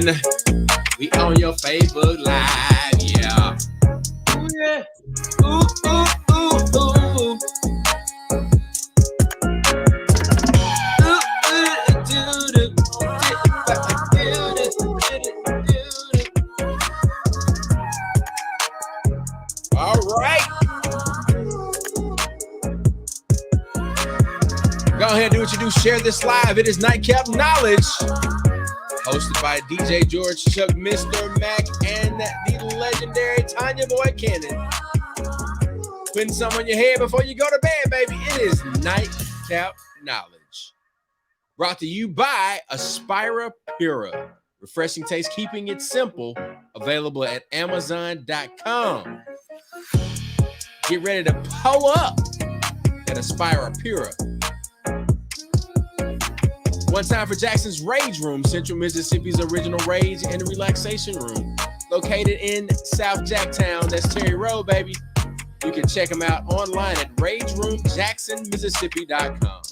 on. We on your Facebook Live, yeah. Ooh, yeah. Ooh, ooh, ooh, ooh. All right. Go ahead and do what you do. Share this live. It is Nightcap Knowledge, hosted by DJ George, Chuck, Mr. Mac, and the legendary Tonya Boyd-Cannon. Putting something on your head before you go to bed, baby. It is Nightcap Knowledge. Brought to you by Aspira Pura. Refreshing taste, keeping it simple. Available at Amazon.com. Get ready to pull up at Aspira Pura. One time for Jackson's Rage Room, Central Mississippi's original rage and relaxation room. Located in South Jacktown. That's Terry Road, baby. You can check them out online at RageRoomJacksonMississippi.com.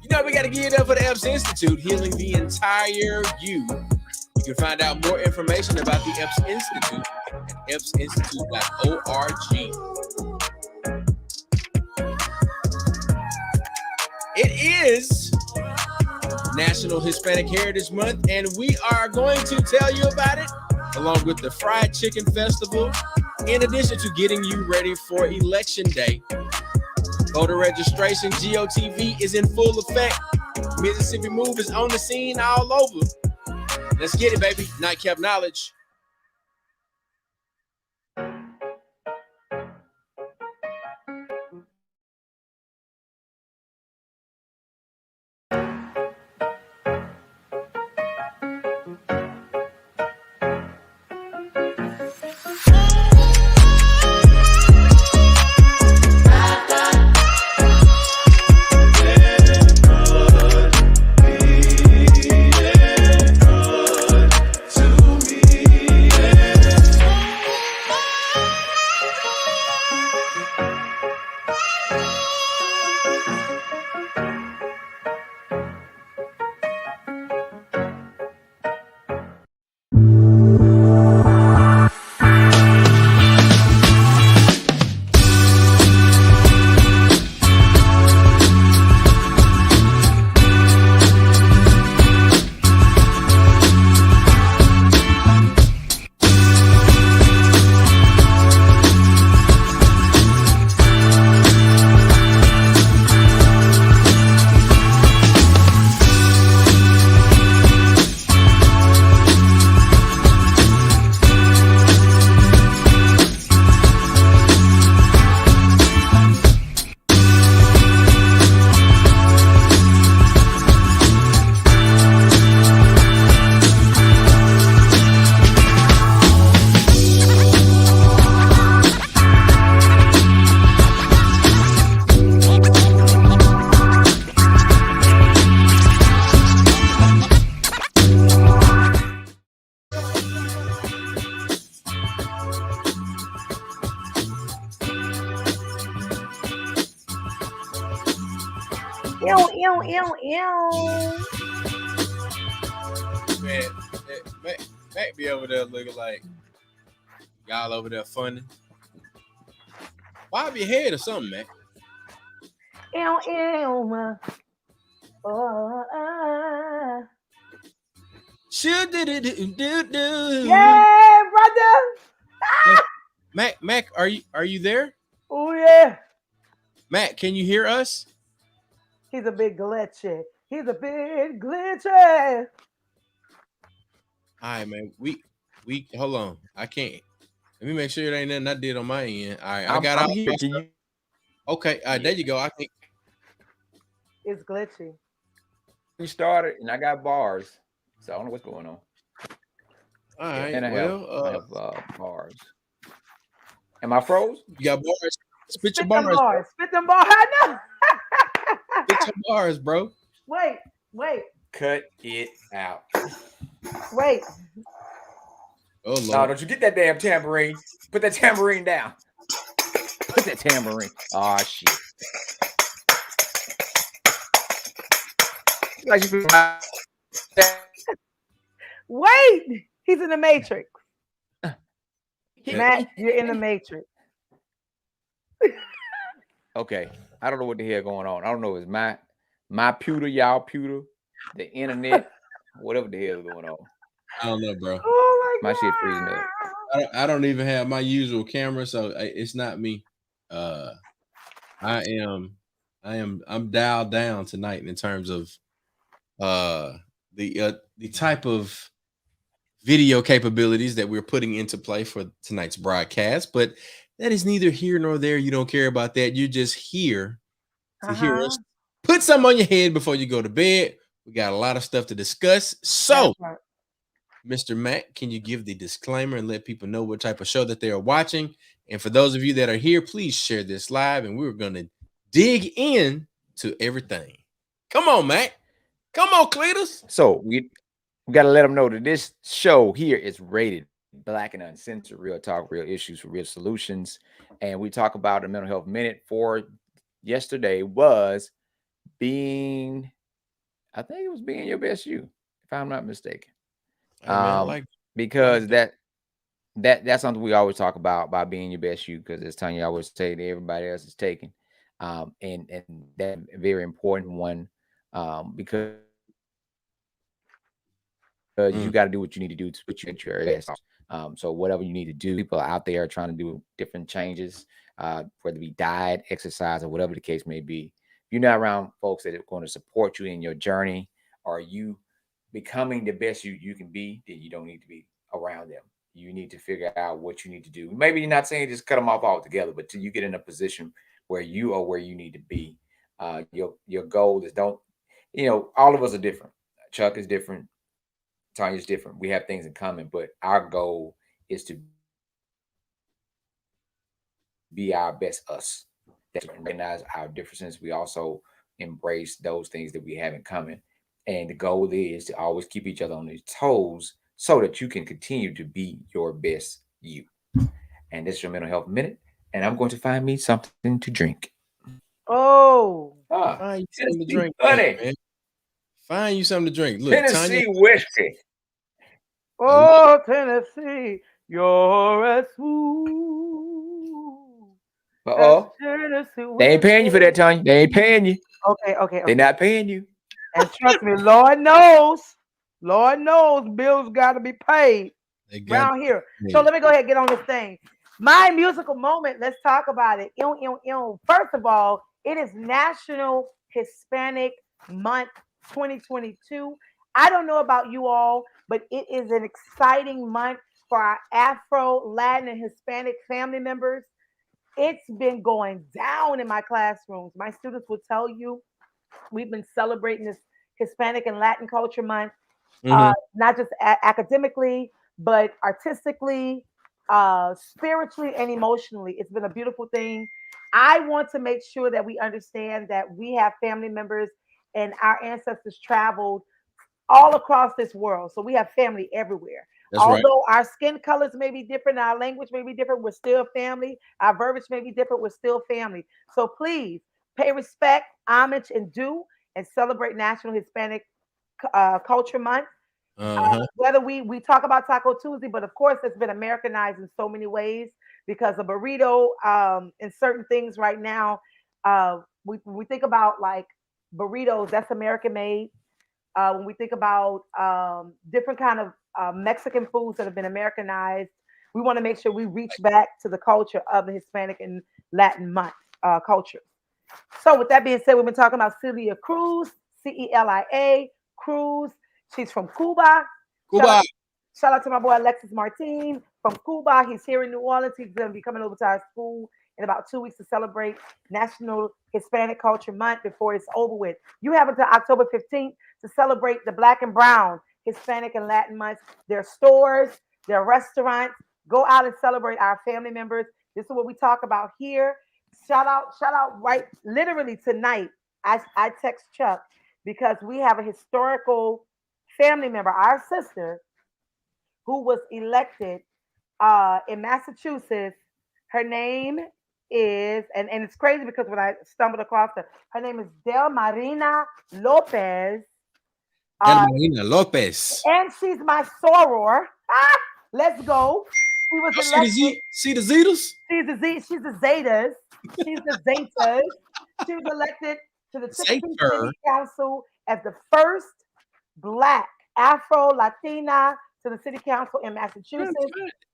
You know, we got to give it up for the EPS Institute, healing the entire you. You can find out more information about the EPS Institute at epsinstitute.org. It is National Hispanic Heritage Month, and we are going to tell you about it, along with the Fried Chicken Festival, in addition to getting you ready for Election Day. Voter registration, GOTV, is in full effect. Mississippi Move is on the scene all over. Let's get it, baby. Nightcap Knowledge. Man, Mac be over there looking like y'all over there funny. Bob your head or something, Mac. Should do. Yeah, brother. Mac, are you there? Oh yeah. Mac, can you hear us? He's a big glitchy. All right, man. We hold on. I can't. Let me make sure it ain't nothing I did on my end. All right, I got out here. Okay, there you go. I think it's glitchy. We started, and I got bars, so I don't know what's going on. All right. And I have bars. Am I froze? You got bars. Spit your them bars. Spit them bars. I know. Spit your bars, bro. Wait. Cut it out. Wait. Oh, Lord. No, don't you get that damn tambourine. Put that tambourine down. Put that tambourine. Oh, shit. Like you Wait, he's in the Matrix. Okay. Matt, you're in the Matrix. Okay, I don't know what the hell going on. I don't know. It's my pewter, y'all pewter, the internet, whatever the hell is going on. I don't know, bro. Oh My shit freezing up. I don't even have my usual camera, so it's not me. I'm dialed down tonight in terms of the type of video capabilities that we're putting into play for tonight's broadcast, but that is neither here nor there. You don't care about that. You're just here to hear us put something on your head before you go to bed. We got a lot of stuff to discuss. So, Mr. Mac, can you give the disclaimer and let people know what type of show that they are watching? And for those of you that are here, please share this live, and we're going to dig in to everything. Come on, Mac. Come on, Cletus. So we got to let them know that this show here is rated Black and Uncensored, real talk, real issues for real solutions. And we talk about the mental health minute for yesterday was being, I think it was being your best you, if I'm not mistaken. Hey, man, because that's something we always talk about being your best you, because as Tonya always say that everybody else is taken. And that very important one, because you got to do what you need to do to put you at your best. So whatever you need to do, people out there are trying to do different changes, whether it be diet, exercise, or whatever the case may be. If you're not around folks that are going to support you in your journey, or you becoming the best you can be, then you don't need to be around them. You need to figure out what you need to do. Maybe you're not saying just cut them off altogether, but till you get in a position where you are where you need to be. Your goal is all of us are different. Chuck is different. Tanya's different. We have things in common, but our goal is to be our best us. That's recognize our differences. We also embrace those things that we have in common. And the goal is to always keep each other on their toes so that you can continue to be your best you. And this is your mental health minute. And I'm going to find me something to drink. Find you something to drink, honey. Man. Find you something to drink. Look, Tennessee whiskey. Oh, Tennessee, you're as smooth. They ain't paying you for that, Tonya. They ain't paying you. Okay. They're not paying you. And trust me, Lord knows, bills got to be paid around here. So let me go ahead and get on this thing. My musical moment, let's talk about it. First of all, it is National Hispanic Month 2022. I don't know about you all, but it is an exciting month for our Afro, Latin, and Hispanic family members. It's been going down in my classrooms. My students will tell you we've been celebrating this Hispanic and Latin Culture Month, not just academically, but artistically, spiritually, and emotionally. It's been a beautiful thing. I want to make sure that we understand that we have family members and our ancestors traveled all across this world. So we have family everywhere. That's Although our skin colors may be different, our language may be different, we're still family. Our verbiage may be different, we're still family. So please pay respect, homage, and due, and celebrate National Hispanic Culture Month. Whether we talk about Taco Tuesday, but of course it's been Americanized in so many ways because of burrito and certain things right now. We think about like burritos, that's American made. When we think about different kind of Mexican foods that have been Americanized, we want to make sure we reach back to the culture of the Hispanic and Latin month culture. So with that being said, we've been talking about Celia Cruz, Celia Cruz. She's from Cuba. Shout out to my boy Alexis Martin from Cuba. He's here in New Orleans. He's going to be coming over to our school in about 2 weeks to celebrate National Hispanic Culture Month before it's over with. You have until October 15th to celebrate the Black and Brown Hispanic and Latin months. Their stores, their restaurants. Go out and celebrate our family members. This is what we talk about here. Shout out right literally tonight. I text Chuck because we have a historical family member, our sister, who was elected in Massachusetts. Her name is, and it's crazy because when I stumbled across her name is Del Marina Lopez. Marina Lopez. And she's my soror. Let's go. She was elected. See the Zetas? She's the Zetas. She's the Zetas. She was elected to the Chicopee City Council as the first Black Afro-Latina to the City Council in Massachusetts.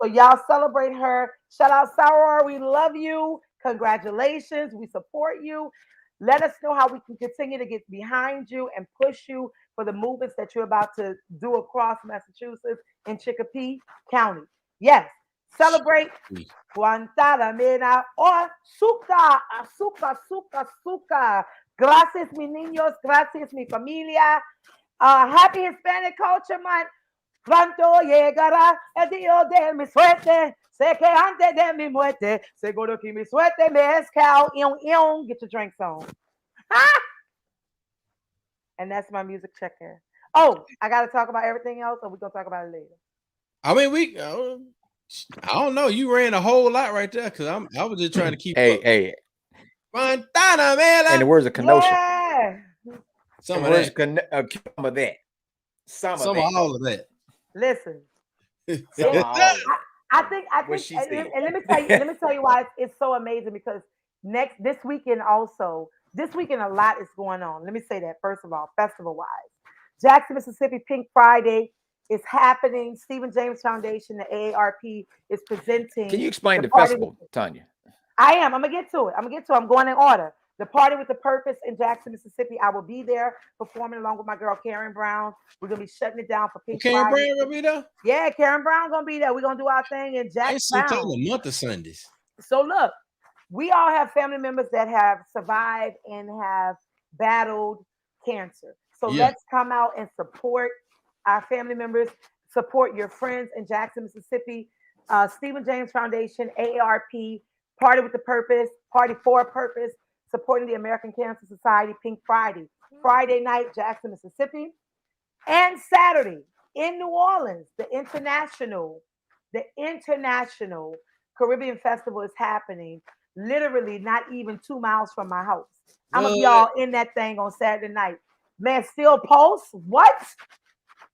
So y'all celebrate her. Shout out Soror. We love you. Congratulations. We support you. Let us know how we can continue to get behind you and push you for the movements that you're about to do across Massachusetts in Chicopee County. Yes. Celebrate Guantanamera or Suka. Gracias, mi niños. Gracias, mi familia. Happy Hispanic Culture Month. Pronto llegará el día de mi suerte. Sé que antes de mi muerte, seguro que mi suerte me escal. Get your drinks on. And that's my music check-in. Oh, I got to talk about everything else, or we're going to talk about it later? I mean, I don't know. You ran a whole lot right there because I was just trying to keep up. Hey. Montana, man. And the words of Kenosha. Yeah. Some of that. Some of that. Some of all of that. Listen. I think, and let me tell you why it's so amazing, because this weekend a lot is going on. Let me say that first of all, festival-wise. Jackson, Mississippi Pink Friday is happening. Stephen James Foundation, the AARP, is presenting. Can you explain the festival, Tonya? I am. I'm gonna get to it. I'm going in order. The Party with the Purpose in Jackson, Mississippi. I will be there performing along with my girl Karen Brown. We're gonna be shutting it down for Pink Friday. Karen Brown gonna be there? Yeah, Karen Brown gonna be there. We're gonna do our thing in Jackson. I see a month of Sundays. So look, we all have family members that have survived and have battled cancer. So let's come out and support our family members, support your friends in Jackson, Mississippi. Stephen James Foundation, AARP, Party with the Purpose, Party for a Purpose, supporting the American Cancer Society, Pink Friday. Friday night, Jackson, Mississippi. And Saturday in New Orleans, the International Caribbean Festival is happening, literally not even 2 miles from my house. I'm gonna be all in that thing on Saturday night. Man, still pulse. What?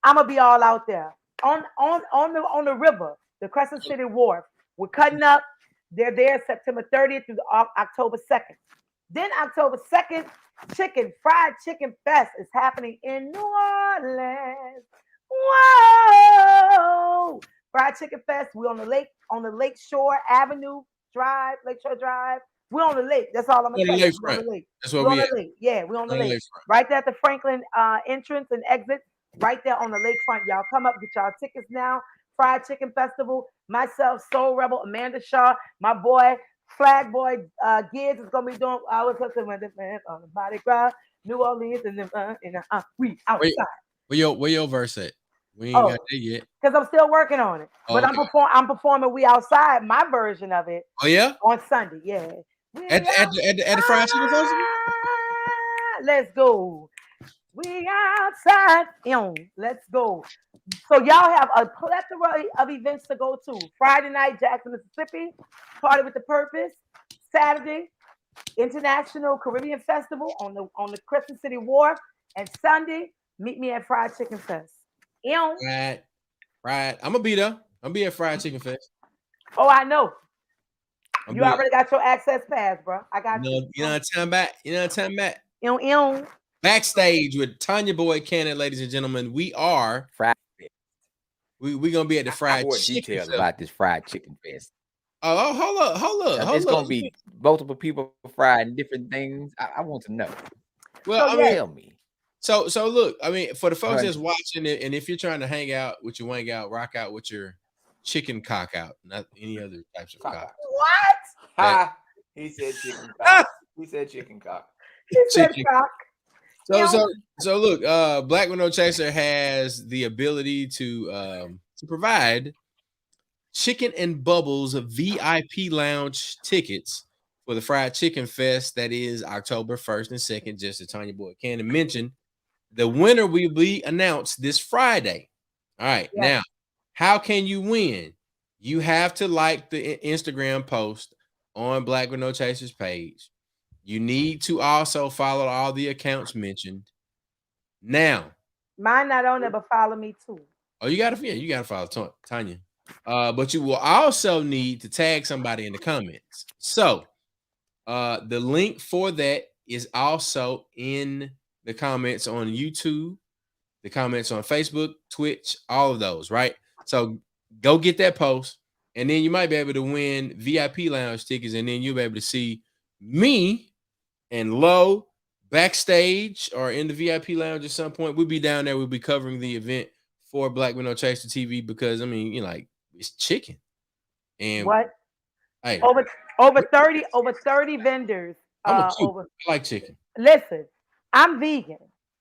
I'm gonna be all out there on the river, the Crescent City Wharf. We're cutting up. They're there September 30th through October 2nd. Then October 2nd, Fried Chicken Fest is happening in New Orleans. Whoa! Fried Chicken Fest. We're on the Lakeshore Avenue Drive, Lakeshore Drive. We're on the lake. That's all I'm gonna say. We're on the lake. That's what we're on the lake. Yeah, we're on the lake. Right there at the Franklin entrance and exit. Right there on the lakefront. Y'all come up, get y'all tickets now. Fried Chicken Festival. Myself, Soul Rebel, Amanda Shaw, my boy, Flag Boy Gibbs is gonna be doing. I was listening with the man on the body crowd, New Orleans, and we outside. Where your verse at? We ain't got that yet. Because I'm still working on it. But I'm performing We Outside, my version of it. Oh yeah? On Sunday, yeah. At the Fried Chicken Festival? Let's go. We outside. Let's go. So y'all have a plethora of events to go to. Friday night, Jackson, Mississippi, Party with the Purpose. Saturday, International Caribbean Festival on the Crescent City Wharf. And Sunday, meet me at Fried Chicken Fest. Right. I'm gonna be there. I'm gonna be at Fried Chicken Fest. Oh, I know. You already got your access pass, bro. I got you. You know what I'm talking about? Backstage with Tonya Boyd-Cannon, ladies and gentlemen. We are Fried. We're gonna be at the Fried Chicken details Fest. About this Fried Chicken Fest. Oh, hold up. It's gonna be multiple people frying different things. I want to know. Well, tell me. So look, I mean, for the folks that's watching it, and if you're trying to hang out with your wang out, rock out with your chicken cock out, not any other types of cock. What? Ha! He said chicken cock. He said chicken cock. He said cock. So look, Black with No Chaser has the ability to provide Chicken and Bubbles VIP lounge tickets for the Fried Chicken Fest. That is October 1st and 2nd, just as Tonya Boyd-Cannon mentioned. The winner will be announced this Friday. All right. Yeah. Now, how can you win? You have to like the Instagram post on Black with No Chasers page. You need to also follow all the accounts mentioned. Now, Mine not on there, but follow me too. Oh, you gotta follow Tonya. But you will also need to tag somebody in the comments. So the link for that is also in the comments on YouTube, the comments on Facebook, Twitch, all of those, right? So go get that post, and then you might be able to win VIP lounge tickets, and then you'll be able to see me and Lo backstage or in the VIP lounge at some point. We'll be down there. We'll be covering the event for Black Men Don't Chase the TV because I mean, you know, like it's chicken. And What? Hey, over 30 vendors. I like chicken. Listen, I'm vegan.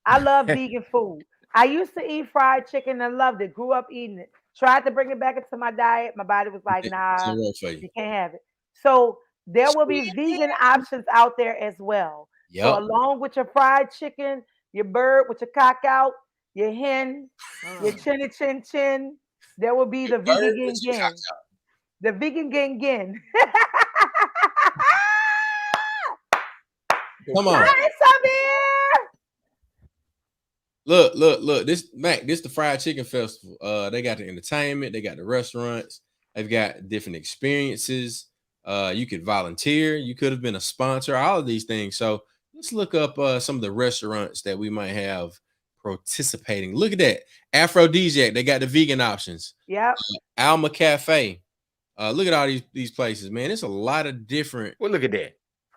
I love vegan food. I used to eat fried chicken and loved it. Grew up eating it. Tried to bring it back into my diet. My body was like, nah, you can't have it. So there will be vegan options out there as well. Yep. So along with your fried chicken, your bird with your cock out, your hen, your chinny chin chin, there will be the vegan gin. The vegan gin. Come on. Look. This the Fried Chicken Festival. They got the entertainment, they got the restaurants, they've got different experiences. You could volunteer, you could have been a sponsor, all of these things. So let's look up some of the restaurants that we might have participating. Look at that. Aphrodisiac, they got the vegan options. Yep. Alma Cafe. Look at all these places, man. It's a lot of different. Well, look at that.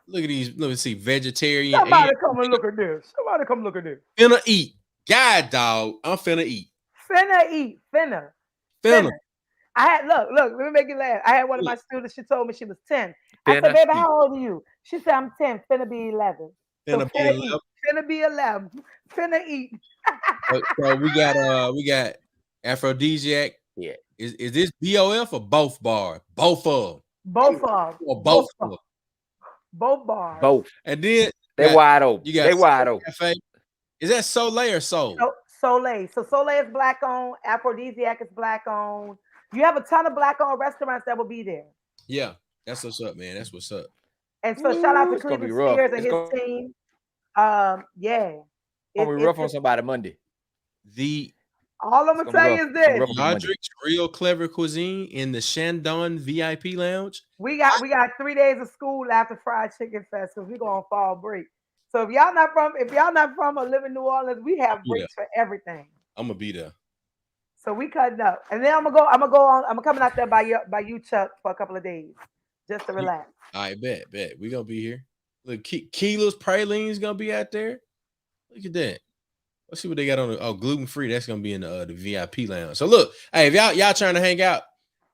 Look at these. Let me see. Vegetarian. Somebody come and look at this. Somebody come look at this. Finna eat. God, dog. I'm finna eat. Finna. I had look. Let me make you laugh. I had one of my students. She told me she was 10. I said, "Baby, how old are you?" She said, "I'm 10. Finna be 11." Finna be 11. Finna eat. So we got Aphrodisiac. Yeah. Is this BOF or both bars? Both of them. Both of them. Or both of them. Both bars. Both. And then they're wide open. You got they wide open. Cafe. Is that Soleil or Soul? Soleil. So Soleil is black owned. Aphrodisiac is black owned. You have a ton of black owned restaurants that will be there. Yeah, that's what's up, man. That's what's up. And so shout out to Cleveland Spears and his team. Yeah. It's gonna be rough on somebody Monday. All I'm gonna tell you is this: Roderick's Real Clever Cuisine in the Shandon VIP Lounge. We got 3 days of school after Fried Chicken Fest because we're going fall break. So if y'all not from or live in New Orleans, we have breaks for everything. I'm gonna be there. So we cutting up, and then I'm coming out there by you, Chuck, for a couple of days just to relax. I bet we gonna be here. Look, Keela's Pralines gonna be out there. Look at that. Let's see what they got on the gluten free. That's gonna be in the VIP lounge. So look, hey, if y'all trying to hang out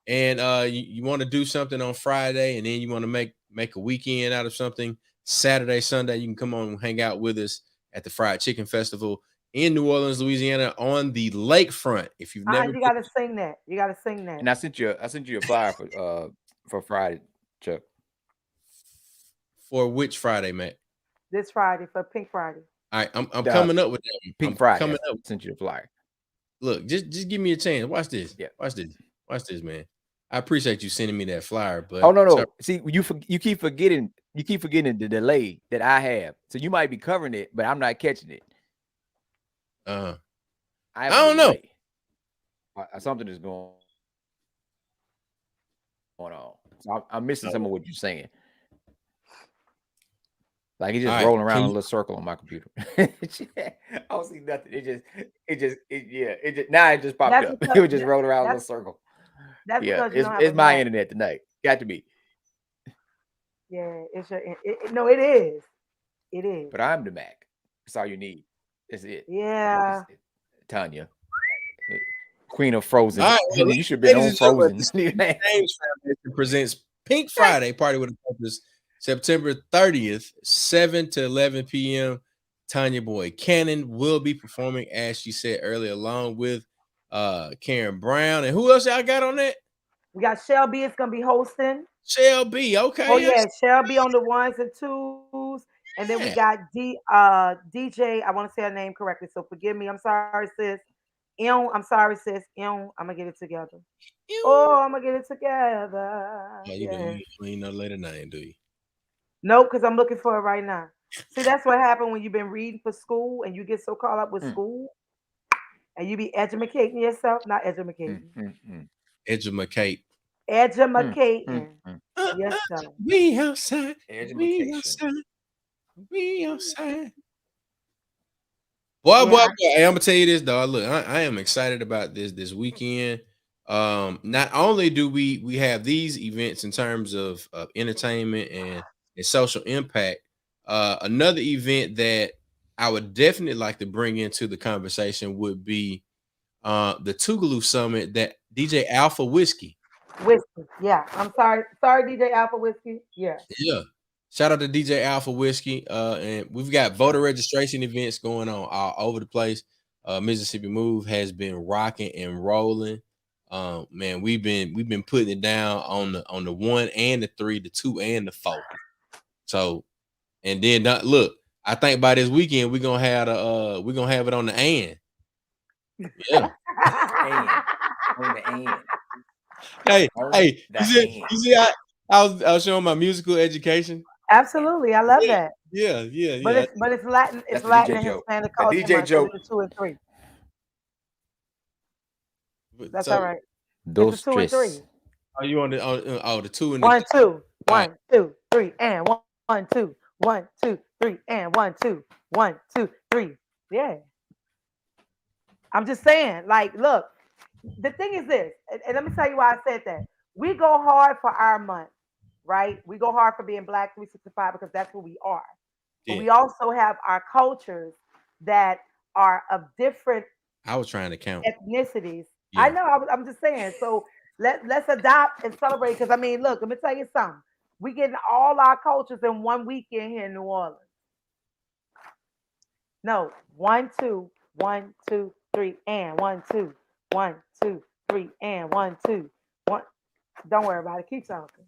and you want to do something on Friday, and then you want to make a weekend out of something, Saturday, Sunday, you can come on and hang out with us at the Fried Chicken Festival in New Orleans, Louisiana, on the lakefront. If you've never, you gotta sing that. You gotta sing that. And I sent you a flyer for Friday, Chuck. For which Friday, Matt? This Friday, for Pink Friday. All right, I'm coming up with that. Pink Friday. Coming up. Sent you a flyer. Look, just give me a chance. Watch this. Yeah. Watch this, man. I appreciate you sending me that flyer, but no. See, you keep forgetting the delay that I have. So you might be covering it, but I'm not catching it. I don't know. Something is going on. So I'm missing some of what you're saying. Like it's just rolling around in a little circle on my computer. I don't see nothing. It just popped up. It would just roll around in a little circle. That's because it's my internet tonight. Got to be. Yeah, it's your. No, it is. It is. But I'm the Mac. That's all you need. That's it. Yeah. That's it. Tonya, Queen of Frozen. Right, well, you should be on Frozen. James Foundation presents Pink Friday Party with a Purpose, September 30th, 7 to 11 p.m. Tonya Boyd-Cannon will be performing, as she said earlier, along with Karen Brown. And who else y'all got on that? We got Shelby. It's gonna be hosting. Shelby, okay. Oh yeah, Shelby on the ones and twos. And then we got DJ. I want to say her name correctly, so forgive me. I'm sorry, sis. I'm sorry, sis. I'm gonna get it together. I'm gonna get it together. You ain't no later name, do you? Nope, because I'm looking for it right now. See, that's what happened when you've been reading for school and you get so caught up with school. And you be educating yourself, not educating. Educate. Educating yourself. We outside. We Education. outside. We outside. Boy, hey, I'm gonna tell you this, dog. Look, I am excited about this weekend. Not only do we have these events in terms of entertainment and social impact, another event that I would definitely like to bring into the conversation would be the Tougaloo Summit that DJ Alpha Whiskey. Yeah. I'm sorry, DJ Alpha Whiskey. Yeah. Shout out to DJ Alpha Whiskey. And we've got voter registration events going on all over the place. Mississippi Move has been rocking and rolling. Man, we've been putting it down on the 1 and the 3, the 2 and the 4. So, and then look, I think by this weekend we're gonna have it on the and. Yeah. On the and. Hey, you see, I was showing my musical education. Absolutely, I love that. Yeah. But it's Latin. It's Latin and Hispanic culture. DJ joke. 2 and 3. That's So, all right. Those 2 and 3. Are you on the 2 and 1, 2, 1, right. 2, 3, and 1, 2, 1, 2, 3, and 1, 2, 1, 2, 3. Yeah. I'm just saying, like, look, the thing is this, and let me tell you why I said that. We go hard for our month, right? We go hard for being Black 365 because that's who we are. Yeah. But we also have our cultures that are of different I was trying to count ethnicities. Yeah. I know. I'm just saying. So let's adopt and celebrate. Because I mean, look, let me tell you something. We getting all our cultures in one weekend here in New Orleans. No, 1, 2, 1, 2, 3, and 1, 2, 1, 2, 3, and 1, 2, 1. Don't worry about it. Keep talking.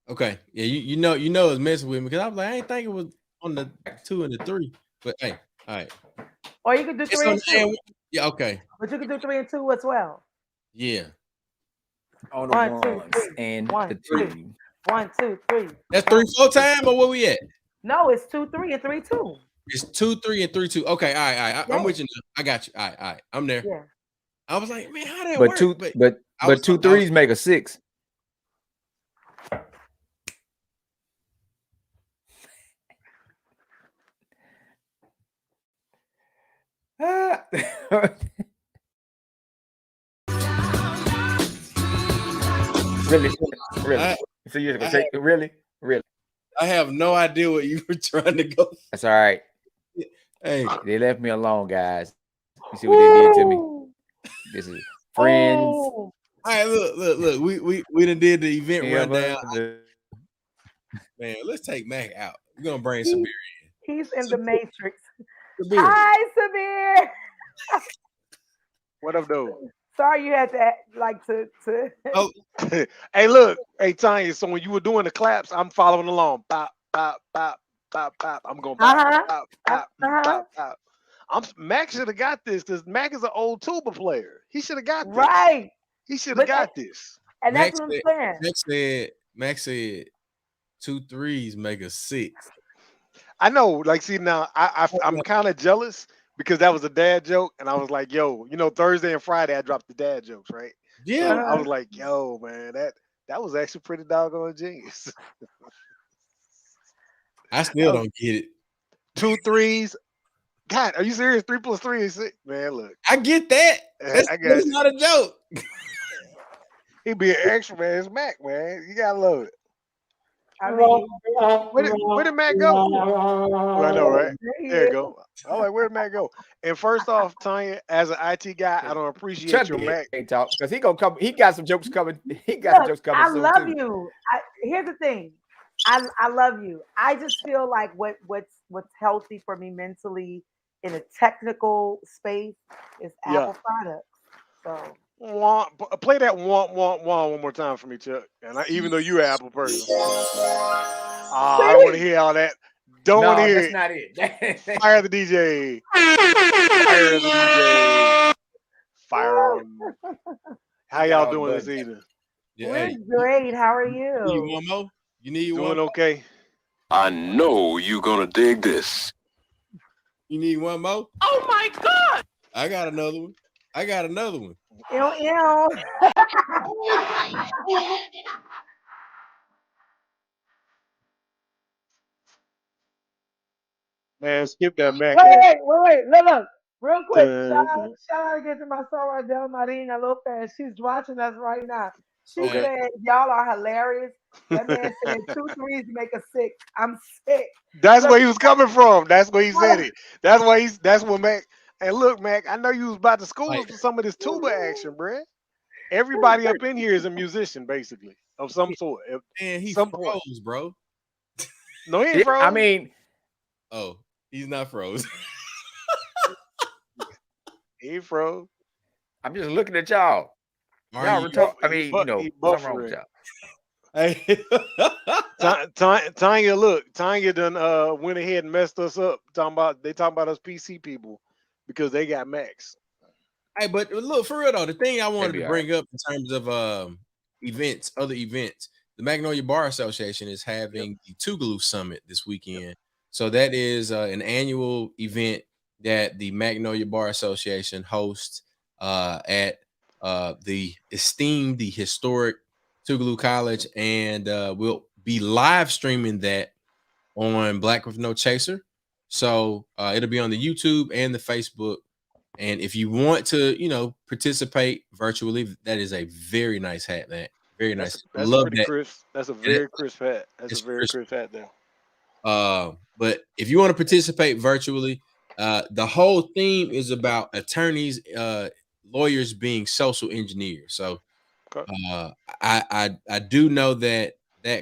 Okay. Yeah, you know it's messing with me because I was like, I ain't think it was on the 2 and the 3. But hey, all right. Or you could do 3 and 2. Yeah, okay. But you could do 3 and 2 as well. Yeah. On the 1, 2, 3, and 1, the 2, 3. 1, 2, 3. That's 3, 4 time or where we at? No, it's 2, 3, and 3, 2. It's 2, 3, and 3, 2. Okay, all right. Yeah. I'm with you now. I got you. All right. I'm there. Yeah. I was like, man, how that work? But 2 3s make a 6. Really? So you're gonna take it? Really? I have no idea what you were trying to go. That's all right. Hey, they left me alone, guys. You see what they did to me? This is friends. Oh. All right, look. We done did the event rundown. Man, let's take Mac out. We're gonna bring Samir in. He's in the Matrix. Samir. Hi, Samir. What up, though? Sorry you had to to. Oh, hey, look, hey Tonya. So when you were doing the claps, I'm following along. Pop, pop, pop, pop, pop. I'm going pop, pop, pop, pop, pop. Mac should have got this because Mac is an old tuba player. He should have got this. Right. He should have got this. And that's what I'm saying. Mac said 2 3s make a 6. I know. Like, see now, I'm kind of jealous because that was a dad joke, and I was like, yo, Thursday and Friday I dropped the dad jokes, right? Yeah. So I was like, yo, man, that was actually pretty doggone genius. I still don't get it. 2 3s. God, are you serious? 3 + 3 is 6. Man, look. I get that. That's not a joke. He'd be an extra, man. It's Mac, man. You gotta love it. I mean, where did Mac go? Well, I know, right? There you go. I'm like, where did Mac go? And first off, Tonya, as an IT guy, I don't appreciate your Mac talk because he gonna come. He got some jokes coming. He got some jokes coming. I love you. Here's the thing. I love you. I just feel like what's healthy for me mentally in a technical space is Apple products. So. Play that one more time for me, Chuck. And even though you're an Apple person, I don't want to hear all that. Don't want to hear that's it. Not it. Fire the DJ. Fire the DJ. Fire him. How y'all doing this evening? Yeah, we're great. How are you? You need one more? You need doing one? Okay. I know you're gonna dig this. You need one more? Oh my God! I got another one. Ew. Man, skip that Mac. Wait. Look. Real quick. Shout Dun. out again to my soror, Del Marina Lopez. She's watching us right now. She Okay. said, y'all are hilarious. That man said 2 threes make a 6. I'm sick. That's Look, where he was coming from. That's where he said it. That's what Mac. And look, Mac, I know you was about to school us Like, for some of this tuba action, bruh. Everybody up in here is a musician, basically, of some sort. man, he Some point. froze, bro. No, he ain't froze. I mean, Oh, he's not froze. he ain't froze. I'm just looking at y'all. Are Y'all you? were talking. I mean, He something wrong with buffering. y'all. Hey. Tonya, look, Tonya done went ahead and messed us up. They talking about us PC people because they got Max. Hey, but look, for real though, the thing I wanted Maybe to all bring up in terms of other events, the Magnolia Bar Association is having the Tougaloo Summit this weekend. So that is an annual event that the Magnolia Bar Association hosts at the historic Tougaloo College, and we'll be live streaming that on Black with No Chaser. So it'll be on the YouTube and the Facebook. And if you want to, participate virtually, that is a very nice hat, man. Very nice. That's Love pretty that. crisp. That's a very crisp hat. That's a very crisp hat there. But if you want to participate virtually, the whole theme is about attorneys, lawyers being social engineers. So I do know that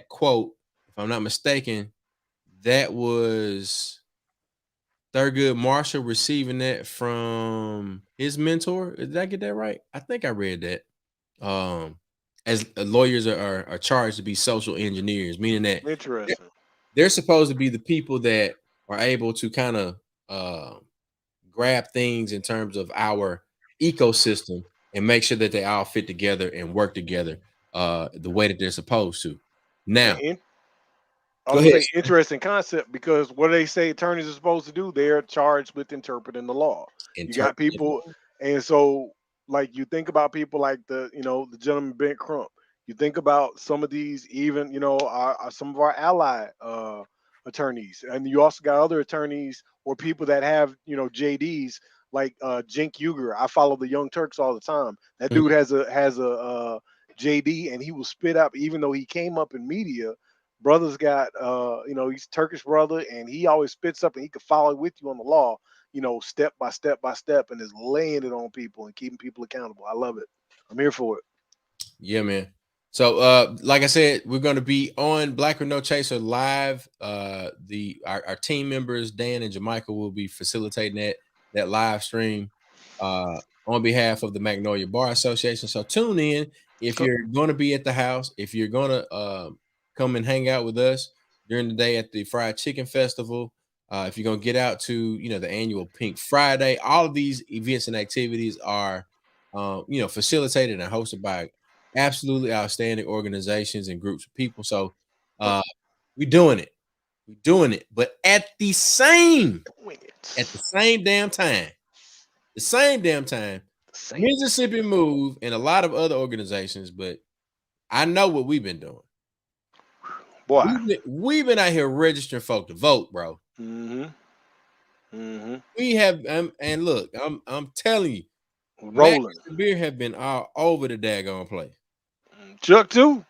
quote, if I'm not mistaken, that was Thurgood Marshall receiving that from his mentor. Did I get that right? I think I read that. As lawyers are charged to be social engineers, meaning that Interesting. they're supposed to be the people that are able to kind of grab things in terms of our ecosystem and make sure that they all fit together and work together the way that they're supposed to. Now, I was gonna say interesting concept because what they say attorneys are supposed to do, they're charged with interpreting the law. You got people, and so like you think about people like the gentleman Ben Crump. You think about some of these, even some of our ally attorneys, and you also got other attorneys or people that have JDs like Jink Uger. I follow the Young Turks all the time. That dude has a JD, and he will spit up even though he came up in media. Brother's got he's Turkish brother, and he always spits up and he can follow with you on the law, step by step by step, and is laying it on people and keeping people accountable. I love it. I'm here for it. Yeah, man. So like I said, we're going to be on Black with No Chaser live. Our team members Dan and Jamaica will be facilitating that live stream on behalf of the Magnolia Bar Association. So tune in if you're going to be at the house, if you're going to come and hang out with us during the day at the Fried Chicken Festival. If you're going to get out to, the annual Pink Friday, all of these events and activities are, facilitated and hosted by absolutely outstanding organizations and groups of people. So we're doing it. But at the same damn time, Mississippi Move and a lot of other organizations, but I know what we've been doing. Boy, we've been out here registering folk to vote, bro. We have, and look, I'm telling you, rolling. Max and Beer have been all over the daggone place. Chuck too.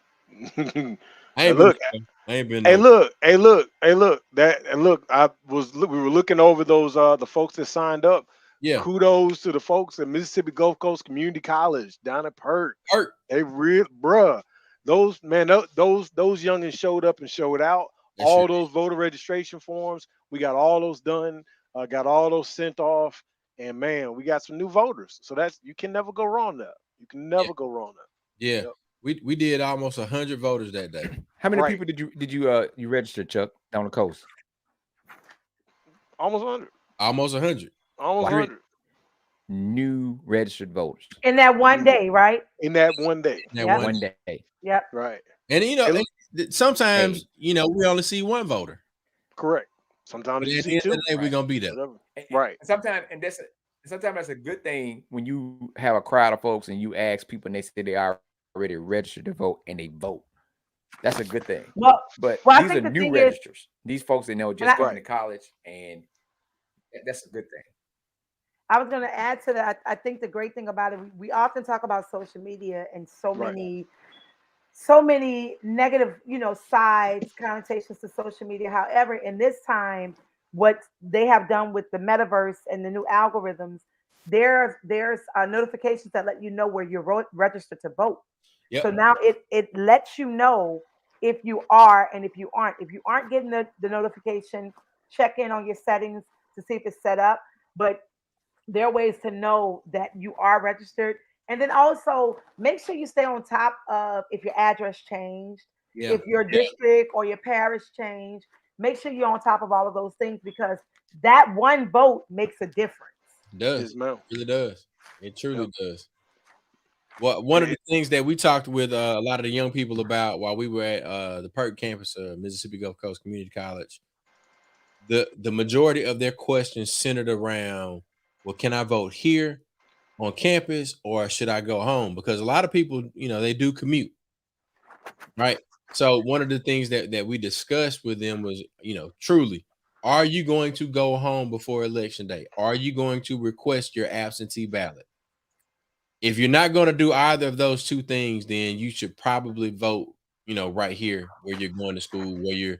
I ain't been. Hey, look. We were looking over those the folks that signed up. Yeah. Kudos to the folks at Mississippi Gulf Coast Community College down at Perk. They those youngins showed up and showed out. All those voter registration forms, we got all those done. Got all those sent off, and man, we got some new voters. So you can never go wrong there. You can never go wrong there. Yeah. Yep. We did almost 100 voters that day. How many people did you register, Chuck, down the coast? Almost 100. Almost 100. Almost 100. New registered voters. In that one day, right? In that one day. One day. Yep. Right. And sometimes we only see one voter. Correct. Sometimes you see two. We're gonna be there. Right. Sometimes, and sometimes that's a good thing when you have a crowd of folks and you ask people and they say they are already registered to vote and they vote. That's a good thing. Well, But I these are think the new thing is, registers. These folks that know and just going to college, and that's a good thing. I was going to add to that. I think the great thing about it, we often talk about social media and so many negative, sides, connotations to social media. However, in this time, what they have done with the metaverse and the new algorithms, there's notifications that let you know where you're registered to vote. Yep. So now it lets you know if you are and if you aren't. If you aren't getting the notification, check in on your settings to see if it's set up. But there are ways to know that you are registered. And then also make sure you stay on top of if your address changed, Yeah. if your district or your parish changed. Make sure you're on top of all of those things because that one vote makes a difference. It does. Yes, ma'am. It really does. It truly does. Well, one of the things that we talked with a lot of the young people about while we were at the Perk campus of Mississippi Gulf Coast Community College, the majority of their questions centered around, well, can I vote here on campus or should I go home? Because a lot of people, they do commute, right? So one of the things that we discussed with them was, truly, are you going to go home before election day? Are you going to request your absentee ballot? If you're not going to do either of those two things, then you should probably vote, right here where you're going to school, where you're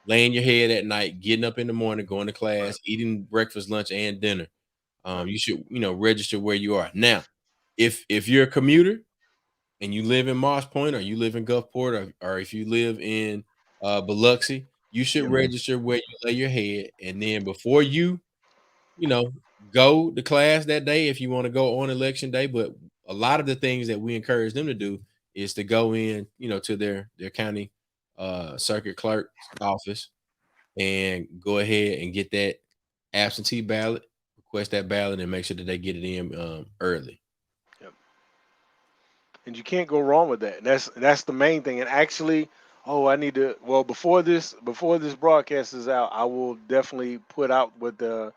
laying your head at night, getting up in the morning, going to class, eating breakfast, lunch, and dinner. You should, register where you are. Now, if you're a commuter and you live in Moss Point or you live in Gulfport or if you live in Biloxi, you should register where you lay your head. And then before you go to class that day if you want to go on election day. But a lot of the things that we encourage them to do is to go in, to their county circuit clerk's office and go ahead and get that absentee ballot, request that ballot, and make sure that they get it in early. Yep. And you can't go wrong with that. And that's the main thing. And actually, I need to. Well, before this broadcast is out, I will definitely put out what the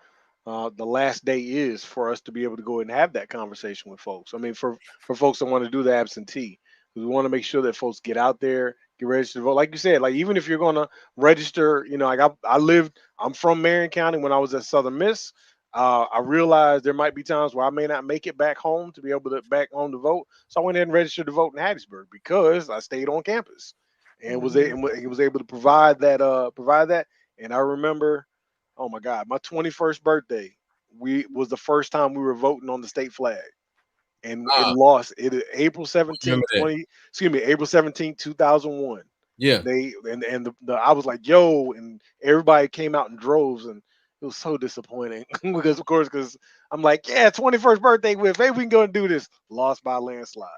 last day is for us to be able to go and have that conversation with folks. I mean, for folks that want to do the absentee, we want to make sure that folks get out there, get registered to vote. Like you said, like even if you're going to register, like I'm from Marion County. When I was at Southern Miss, I realized there might be times where I may not make it back home to be able to vote. So I went ahead and registered to vote in Hattiesburg because I stayed on campus and was able to provide that. And I remember, oh my God, my 21st birthday, was the first time we were voting on the state flag. And it lost it April 17th, April 17th, 2001. Yeah. I was like, yo, and everybody came out in droves, and it was so disappointing because I'm like, yeah, 21st birthday with, hey, we can go and do this. Lost by a landslide.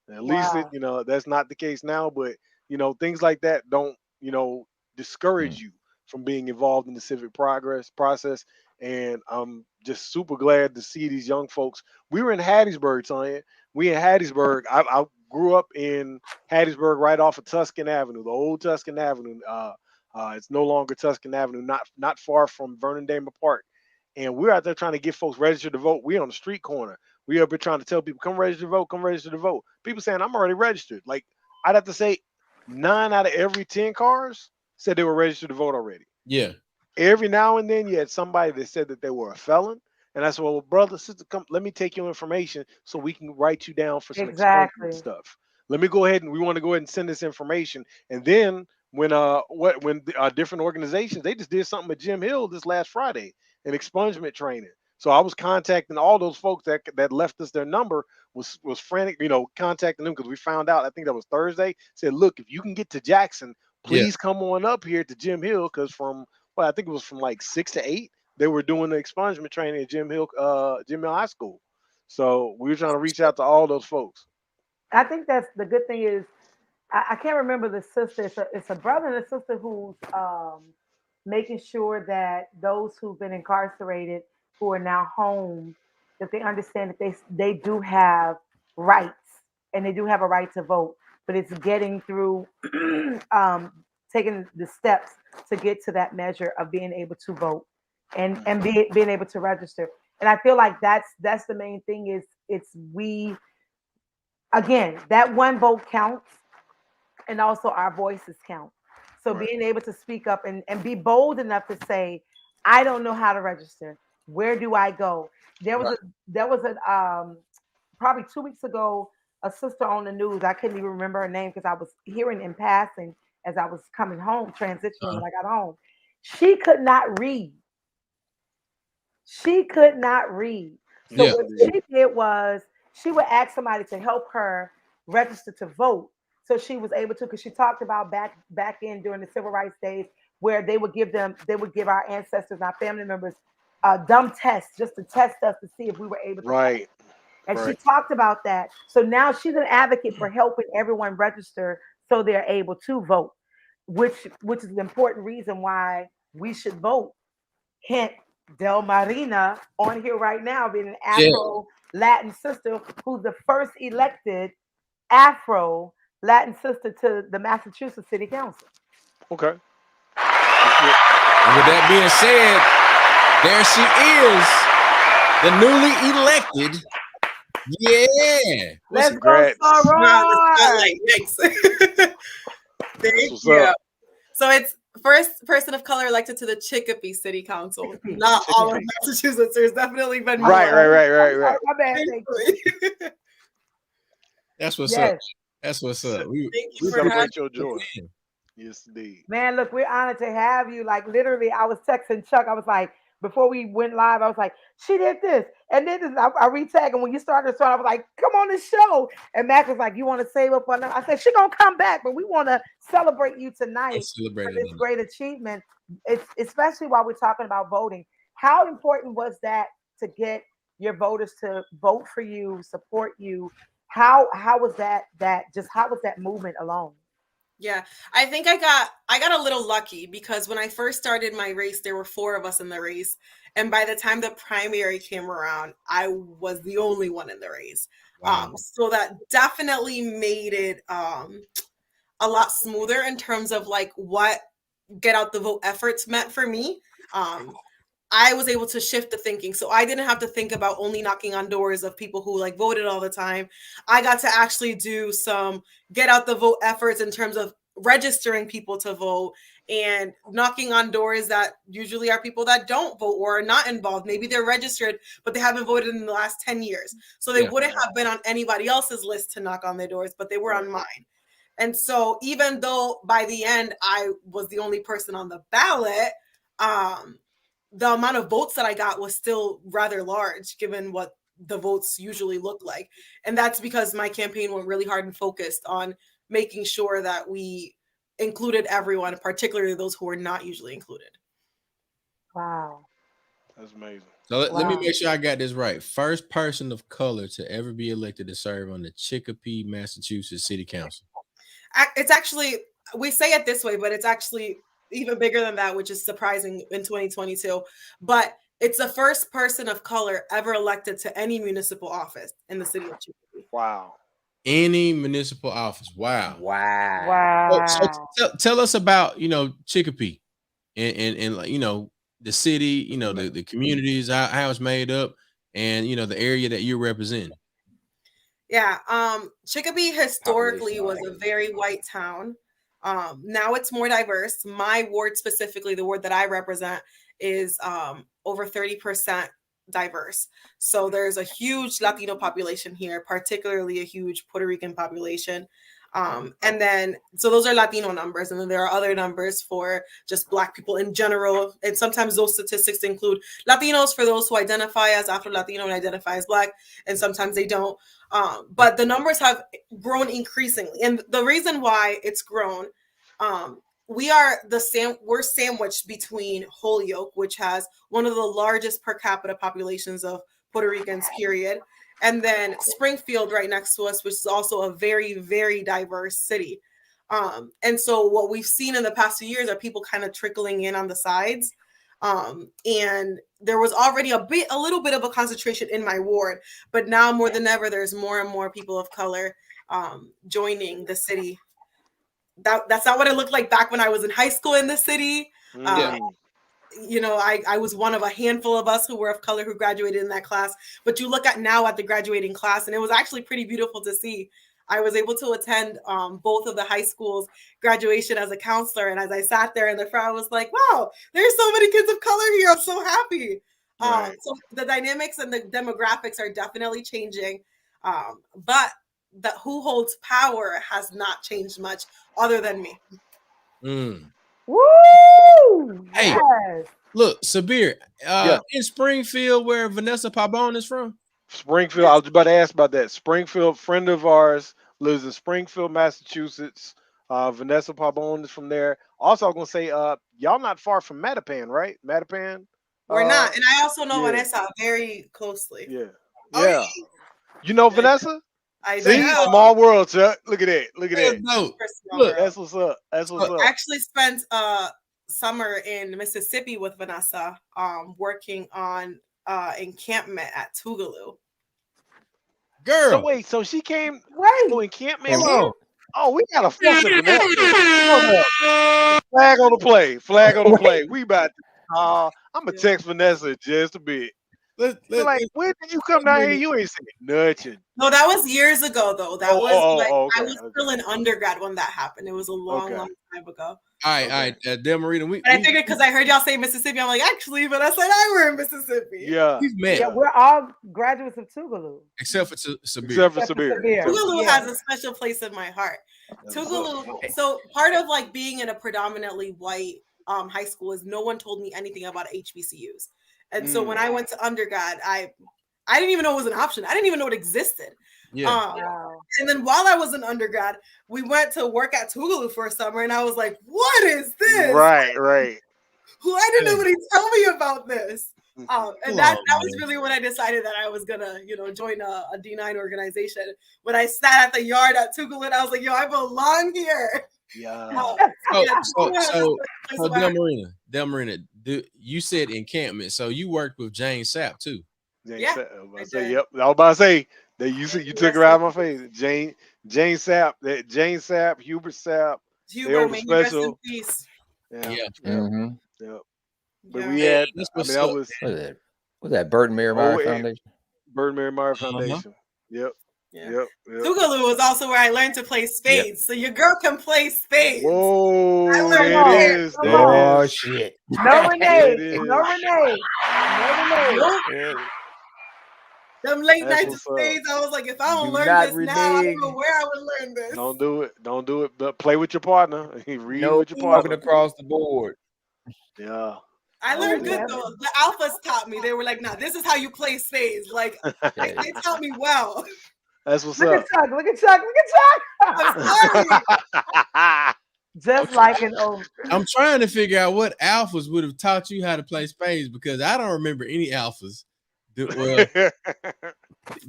And at least that's not the case now, but things like that don't, discourage you from being involved in the civic process. And I'm just super glad to see these young folks. We were in Hattiesburg, Tonya. I grew up in Hattiesburg, right off of Tuscan Avenue, the old Tuscan Avenue. It's no longer Tuscan Avenue, not far from Vernon Damer Park. And we're out there trying to get folks registered to vote. We're on the street corner. We up here trying to tell people, come register to vote, come register to vote. People saying, I'm already registered. Like, I'd have to say 9 out of every 10 cars said they were registered to vote already. Yeah. Every now and then you had somebody that said that they were a felon. And I said, well, brother, sister, come, let me take your information so we can write you down for some expungement stuff. Let me go ahead and we want to go ahead and send this information. And then when different organizations, they just did something at Jim Hill this last Friday, an expungement training. So I was contacting all those folks that left us their number, was frantic, contacting them because we found out, I think that was Thursday, said, look, if you can get to Jackson, please come on up here to Jim Hill, because I think it was from like 6 to 8, they were doing the expungement training at Jim Hill High School. So we were trying to reach out to all those folks. I think that's the good thing is, I can't remember the sister. It's a brother and a sister who's making sure that those who've been incarcerated, who are now home, that they understand that they do have rights and they do have a right to vote. But it's getting through, taking the steps to get to that measure of being able to vote and being able to register. And I feel like that's the main thing is again, that one vote counts, and also our voices count. So being able to speak up and be bold enough to say, I don't know how to register. Where do I go? There was probably 2 weeks ago, a sister on the news. I couldn't even remember her name because I was hearing in passing as I was coming home, transitioning when I got home. She could not read. She could not read. So what she did was she would ask somebody to help her register to vote. So she was able to, because she talked about back in during the civil rights days where they would give our ancestors, our family members, dumb tests just to test us to see if we were able to. Right. And she talked about that. So now she's an advocate for helping everyone register so they're able to vote, which is an important reason why we should vote. Hint, Del Marina on here right now being an Afro Latin sister who's the first elected Afro Latin sister to the Massachusetts City Council. Okay. And with that being said, there she is, the newly elected. Yeah. Let's go, Thank you. So it's first person of color elected to the Chicopee City Council. Not all of Massachusetts. There's definitely been more. Right. My bad. That's what's up. That's what's up. We celebrate your joy. Yes, indeed. Man, look, we're honored to have you. Like literally, I was texting Chuck. I was like, before we went live, I was like, she did this. And then I retag. And when you started, I was like, come on the show. And Mac was like, you want to save up on them? I said, she's going to come back, but we want to celebrate you tonight for this great achievement. It's especially while we're talking about voting. How important was that to get your voters to vote for you, support you? How was that how was that movement alone? Yeah, I think I got a little lucky because when I first started my race, there were 4 of us in the race. And by the time the primary came around, I was the only one in the race. Wow. So that definitely made it a lot smoother in terms of like what get out the vote efforts meant for me. I was able to shift the thinking. So I didn't have to think about only knocking on doors of people who like voted all the time. I got to actually do some get out the vote efforts in terms of registering people to vote and knocking on doors that usually are people that don't vote or are not involved. Maybe they're registered, but they haven't voted in the last 10 years. So they wouldn't have been on anybody else's list to knock on their doors, but they were on mine. And so even though by the end, I was the only person on the ballot, the amount of votes that I got was still rather large given what the votes usually look like. And that's because my campaign went really hard and focused on making sure that we included everyone, particularly those who were not usually included. Wow. That's amazing. So let me make sure I got this right. First person of color to ever be elected to serve on the Chicopee, Massachusetts City Council. It's actually, we say it this way, but it's actually even bigger than that, which is surprising in 2022. But it's the first person of color ever elected to any municipal office in the city of Chicopee. Wow. Any municipal office. Wow. So tell us about, Chicopee and the city, the communities, how it's made up, and, the area that you're representing. Yeah. Chicopee historically was a very white town. Now it's more diverse. My ward specifically, the ward that I represent, is over 30% diverse. So there's a huge Latino population here, particularly a huge Puerto Rican population. And then, so those are Latino numbers. And then there are other numbers for just Black people in general. And sometimes those statistics include Latinos for those who identify as Afro-Latino and identify as Black. And sometimes they don't. But the numbers have grown increasingly. And the reason why it's grown, we're sandwiched between Holyoke, which has one of the largest per capita populations of Puerto Ricans, period. And then Springfield right next to us, which is also a very, very diverse city. And so what we've seen in the past few years are people kind of trickling in on the sides. And there was already a little bit of a concentration in my ward, but now more than ever, there's more and more people of color joining the city. That's not what it looked like back when I was in high school in the city. you know, I was one of a handful of us who were of color who graduated in that class. But you look at now at the graduating class, and it was actually pretty beautiful to see. I was able to attend both of the high schools graduation as a counselor. And as I sat there in the front, I was like, wow, there's so many kids of color here. I'm so happy. Right. So the dynamics and the demographics are definitely changing. But who holds power has not changed much other than me. Woo! Hey, Yes. look, Sabir, in Springfield, where Vanessa Pabon is from. Springfield. I was about to ask about that. Springfield, friend of ours, lives in Springfield, Massachusetts. Vanessa Pabon is from there. Also, I'm gonna say, y'all not far from Mattapan, right? Mattapan. We're not, and I also know Vanessa very closely. Yeah. Oh, Yeah. You know Vanessa? I See, do. small world, Chuck. Look at that. Look at that. No, Look, that's what's up. That's what's up. I actually spent summer in Mississippi with Vanessa, working on encampment at Tougaloo. Girl. So wait, so she came to encampment? Hello. Oh, we got a fuck with Vanessa. Flag on the play. Flag on the play. We about to. I'm gonna text Vanessa just a bit. Like, when did you come down here? You ain't saying nothing. No, that was years ago, though. That was okay, I was still in undergrad when that happened. It was a long time ago. All right, Del Marino. I figured because I heard y'all say Mississippi, I'm like, actually, but I said I were in Mississippi. Yeah, we've met. Yeah, we're all graduates of Tougaloo, except for Sabir. Except for Sabir. Tougaloo has a special place in my heart. Tougaloo. So part of like being in a predominantly white high school is no one told me anything about HBCUs. And so when I went to undergrad, I didn't even know it was an option. I didn't even know it existed. Yeah. And then while I was in undergrad, we went to work at Tougaloo for a summer, and I was like, "What is this?" Right. Why did nobody tell me about this? And that was really when I decided that I was gonna, join a D9 organization. When I sat at the yard at Tougaloo, and I was like, "Yo, I belong here." Yeah. So Del Marina, you said encampment, so you worked with Jane Sapp too. Yep. I was about to say that you took her out of my face. Jane Sapp, Hubert Sapp. Hubert, may he rest in peace. Yeah. Yep. But we had. Was that Burton Mary Meyer Foundation? Burton Mary Meyer Foundation. Yep. Tougaloo was also where I learned to play spades. So your girl can play spades. Whoa, there it is. Oh shit. No Renee. Them late nights of spades, I was like, if I don't learn this now, I don't know where I would learn this. Don't do it. But play with your partner. Read with your partner. Walking across the board. Yeah. I learned good though. The alphas taught me. They were like, "Nah, this is how you play spades." Like they taught me well. That's what's up. Look at Chuck. I'm sorry. Just like an old. I'm trying to figure out what alphas would have taught you how to play spades because I don't remember any alphas. Well,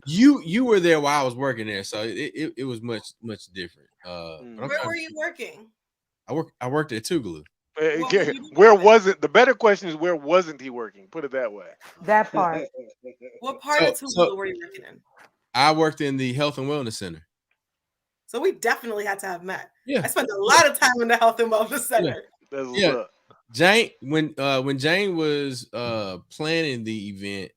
you were there while I was working there, so it was much different. Where were you working? I worked at Tougaloo. Where was it? The better question is where wasn't he working? Put it that way. That part. What part of Tougaloo were you working in? I worked in the Health and Wellness Center. So we definitely had to have met. Yeah, I spent a lot of time in the Health and Wellness Center. Yeah. Jane, when Jane was planning the event,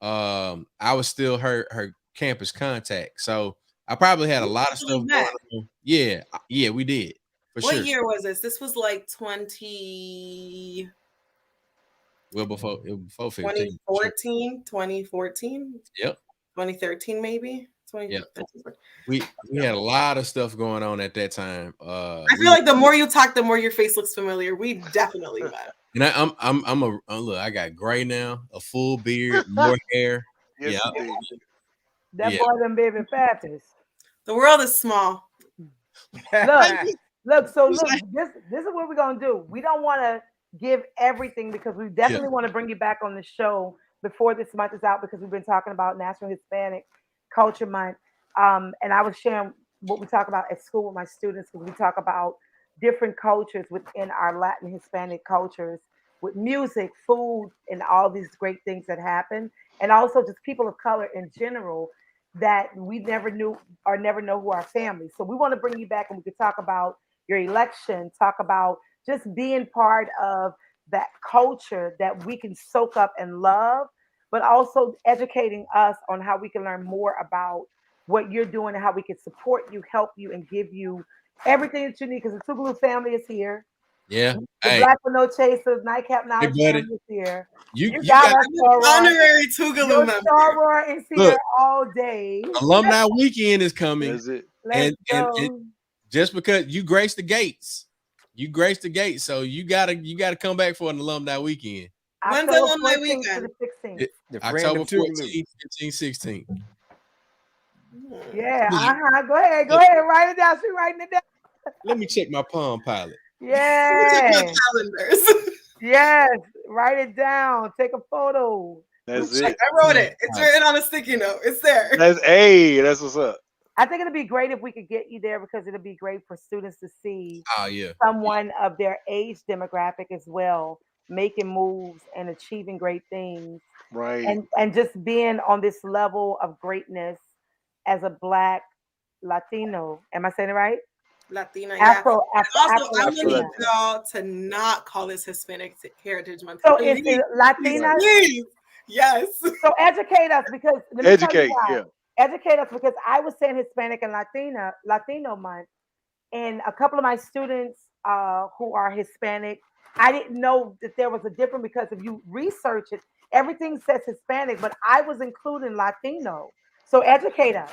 I was still her campus contact, so I probably had a lot of stuff going on. Yeah, we did. What year was this? This was like 20. Well, before 15. 2014. Yep. 2013 maybe. Yeah. We had a lot of stuff going on at that time. I feel like the more you talk, the more your face looks familiar. We definitely met. And I got gray now, a full beard, more hair. Yes, that boy them baby fatties. The world is small. Look, this is what we're gonna do. We don't want to give everything because we definitely want to bring you back on the show before this month is out because we've been talking about National Hispanic Culture Month. And I was sharing what we talk about at school with my students because we talk about different cultures within our Latin Hispanic cultures with music, food, and all these great things that happen. And also just people of color in general that we never knew or never know who our family. So we want to bring you back and we could talk about your election, talk about just being part of that culture that we can soak up and love, but also educating us on how we can learn more about what you're doing and how we can support you, help you, and give you everything that you need. Because the Tougaloo family is here. Yeah. The Hey, Black with No Chasers, Nightcap Knowledge buddy. family is here. you got got us, Soror. Honorary Tougaloo Your member. Soror is here Look. all day. alumni weekend is coming. Is it? Let's go. And just because you graced the gates, so you gotta come back for an alumni weekend. When's October alumni 14th weekend? to the 16th. The friend October of Tougaloo. 14th, 15, 16. Yeah, Go ahead, write it down. She's writing it down. Let me check my Palm Pilot. Yes. Check my calendars. Yes, write it down. Take a photo. That's it. I wrote it. It's written on a sticky note. It's there. That's what's up. I think it'd be great if we could get you there because it'd be great for students to see Oh yeah. someone of their age demographic as well, making moves and achieving great things. Right. And just being on this level of greatness as a Black Latino. Am I saying it right? Latina. Afro, Also, I Afro-Latina. need y'all to not call this Hispanic Heritage Month. So is Latina? Please. Yes. So educate us because let me tell you why. Educate us because I was saying Hispanic and Latino month, and a couple of my students who are Hispanic, I didn't know that there was a difference because if you research it, everything says Hispanic, but I was including Latino. So educate us.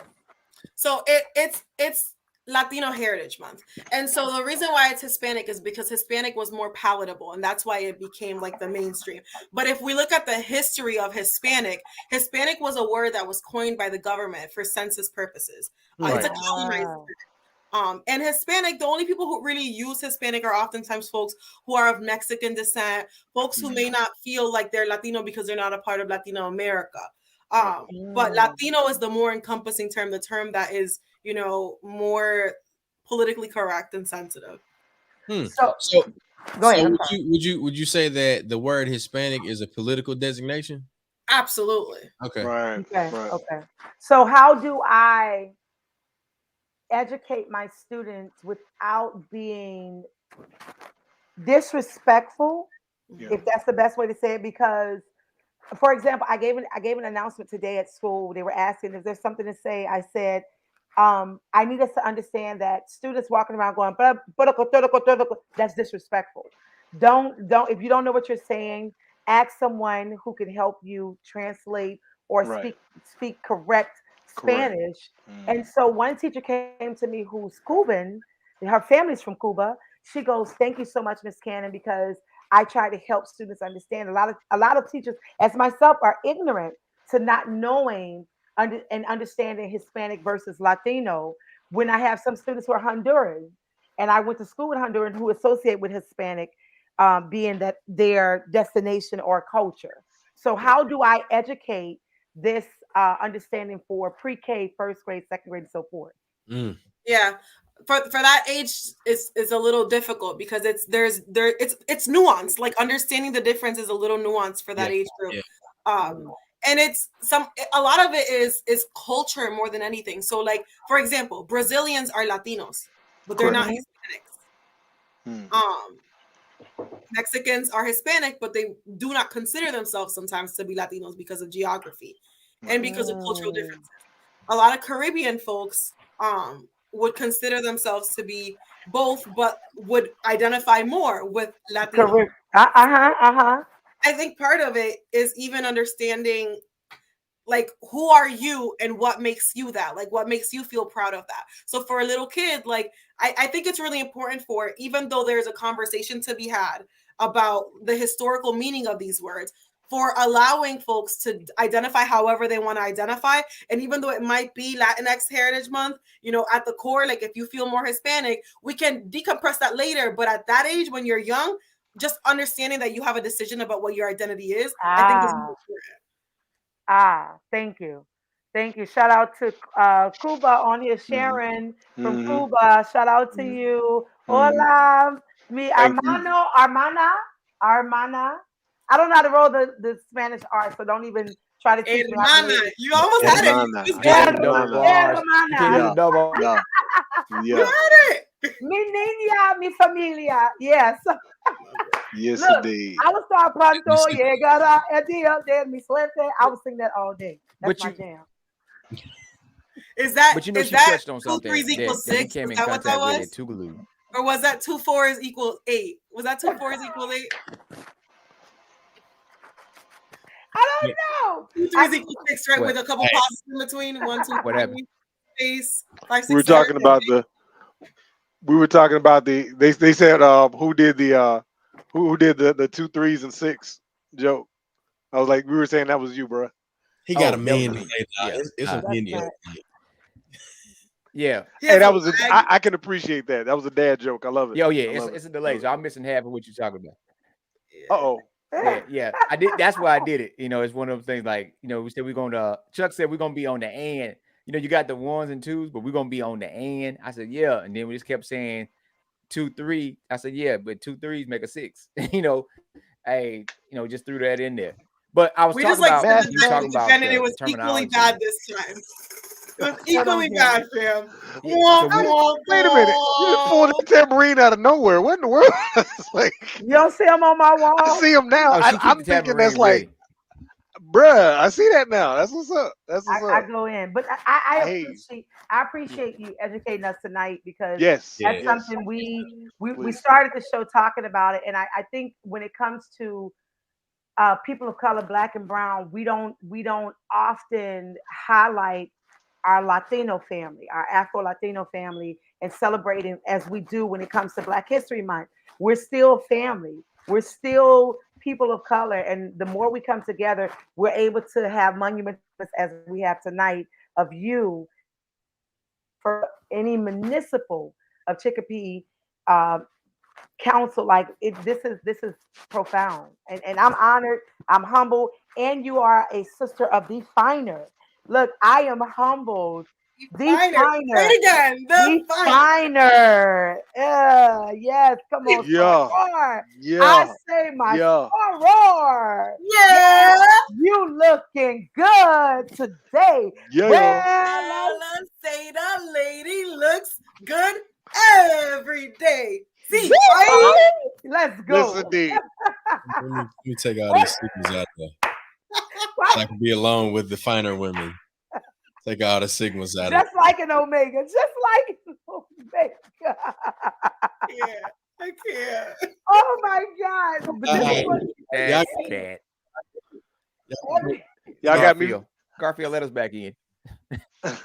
So it's Latino Heritage Month. And so the reason why it's Hispanic is because Hispanic was more palatable, and that's why it became like the mainstream. But if we look at the history of Hispanic was a word that was coined by the government for census purposes. It's a colonized word. And Hispanic, the only people who really use Hispanic are oftentimes folks who are of Mexican descent, folks who may not feel like they're Latino because they're not a part of Latino America. But Latino is the more encompassing term, the term that is, more politically correct and sensitive. So go ahead. So would you say that the word Hispanic is a political designation? Absolutely. Okay. Right. Okay. So how do I educate my students without being disrespectful? Yeah. If that's the best way to say it, because for example, I gave an announcement today at school. They were asking if there's something to say. I said, I need us to understand that students walking around going, that's disrespectful. Don't, if you don't know what you're saying, ask someone who can help you translate or speak correct Spanish. And so one teacher came to me who's Cuban, her family's from Cuba. She goes, thank you so much, Miss Cannon, because I try to help students understand. A lot of teachers, as myself, are ignorant to not knowing and understanding Hispanic versus Latino. When I have some students who are Honduran, and I went to school with Honduran who associate with Hispanic, being that their destination or culture. So how do I educate this understanding for pre-K, first grade, second grade, and so forth? Yeah. For that age is a little difficult because it's nuanced. Like understanding the difference is a little nuanced for that age group. Yeah. And a lot of it is culture more than anything. So like, for example, Brazilians are Latinos, but they're not Hispanics. Mexicans are Hispanic, but they do not consider themselves sometimes to be Latinos because of geography and because of cultural differences. A lot of Caribbean folks would consider themselves to be both, but would identify more with Latino. I think part of it is even understanding, like, who are you and what makes you that? Like, what makes you feel proud of that? So for a little kid, like, I think it's really important for, even though there's a conversation to be had about the historical meaning of these words, for allowing folks to identify however they want to identify. And even though it might be Latinx Heritage Month, at the core, like if you feel more Hispanic, we can decompress that later. But at that age, when you're young, just understanding that you have a decision about what your identity is, I think is more important. Thank you. Thank you. Shout out to Cuba on here, Sharon from Cuba. Shout out to you. Hola, mi hermano, hermana. I don't know how to roll the Spanish R, so don't even try to teach me. You almost had it. You had it. Mi niña, mi familia. Yes. Yes, Look, indeed. I was start pronto, llegara el día de mi suerte. I was singing that all day. That's But my you- jam. Is that But you know, is she that touched on 2 something 3s equal that we 6? came Is in that what that contact with was? at Tougaloo. Or was that 2 4s equal 8? Was that 2 4s equal 8? I don't know. 2 3s equal 6, right? What? With a couple pauses in between. 1, 2, What happened? 3, space, 5, 6, We were 7. talking about they said who did the who did the 2 3s and 6 joke. I was like, we were saying that was you, bro. He got Oh, a that million was to me. say now. Yeah. It's a Alright. million. That's Yeah. He Hey, has that a was lag. I can appreciate that. That was a dad joke. I love it. Yeah, oh yeah, I love it's it. a delay. So I'm missing half of what you're talking about. Uh-oh. Yeah. I did. That's why I did it. You know, it's one of those things like, you know, we said we're going to, Chuck said we're going to be on the and. You know, you got the 1s and 2s, but we're going to be on the and. I said, yeah. And then we just kept saying 2 3. I said, yeah, but 2 3s make a 6. You know, hey, you know, just threw that in there. But I was We talking just like about, said you were talking about and it the was equally terminology. bad this time. It was equally on, bad, fam. Yeah, so Wait a minute. You just pulled that tambourine out of nowhere. What in the world? It's like, You don't see him on my I wall? see him now. Oh, she keep I'm the thinking that's tambourine like, ready. bruh, I see that now. That's what's up. That's what's I up. go in, but I Hey. appreciate you educating us tonight because Yes. that's yes. something we Please. started the show talking about it, and I think when it comes to people of color, black and brown, we don't often highlight our Latino family, our Afro Latino family, and celebrating as we do when it comes to Black History Month. We're still family. We're still people of color, and the more we come together, we're able to have monuments as we have tonight of you for any municipal of Chicopee council. Like this is profound, and I'm honored. I'm humbled, and you are a sister of the finer. Look, I am humbled. The finer. Say it again. The finer. Yes, come on, Yeah. soror. Yeah. I say my Yeah. soror. Yeah. You looking good today. Yeah. Well, Let's say the lady looks good every day. See, let's go. Yes, indeed. Let me take all these signals out there. So I can be alone with the finer women. Take all the signals out of Just like an omega. Just like an omega. Yeah, I can't. Oh my God. But this is what That's cat. Y'all got me. Garfield, let us back in.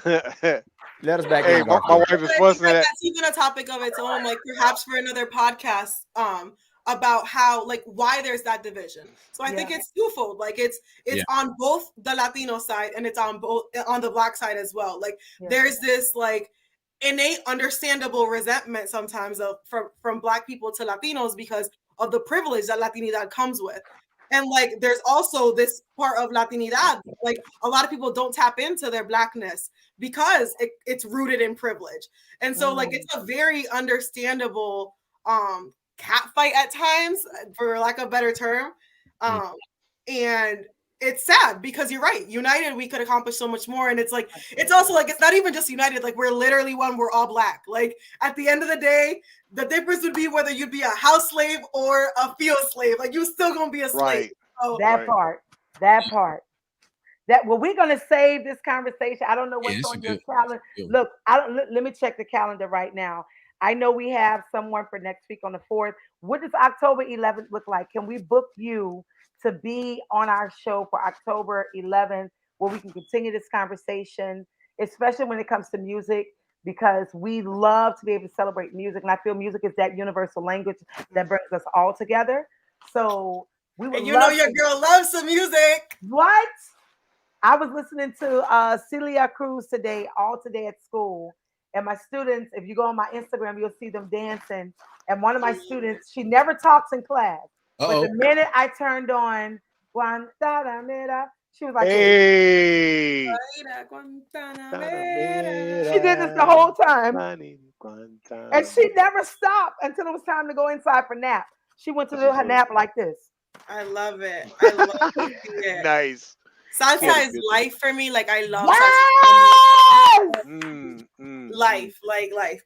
Hey, Let us back in, Garfield. my wife is But I fussing think at. that's even a topic of its own, like perhaps for another podcast, about how like why there's that division. So I think it's twofold. Like it's on both the Latino side and it's on the Black side as well. Like there's this like innate, understandable resentment sometimes from Black people to Latinos because of the privilege that Latinidad comes with. And like there's also this part of Latinidad, like a lot of people don't tap into their Blackness because it's rooted in privilege. And so like it's a very understandable catfight at times, for lack of a better term. And it's sad because you're right. United, we could accomplish so much more. And it's like, it's also like, it's not even just united. Like we're literally one, we're all Black. Like at the end of the day, the difference would be whether you'd be a house slave or a field slave. Like you still gonna be a slave. Right. So, that part. Well, we're gonna save this conversation. I don't know what's on your calendar. Look, let me check the calendar right now. I know we have someone for next week on the 4th. What does October 11th look like? Can we book you to be on our show for October 11th, where we can continue this conversation, especially when it comes to music, because we love to be able to celebrate music. And I feel music is that universal language that brings us all together. So we would and you know your girl loves some music. What? I was listening to Celia Cruz all today at school. And my students, if you go on my Instagram, you'll see them dancing. And one of my students, she never talks in class. But the minute I turned on Guantanamera, she was like, hey. She did this the whole time. And she never stopped until it was time to go inside for nap. She went to do her nap like this. I love it. I love it. Nice. Salsa is life for me. Like I love salsa. life.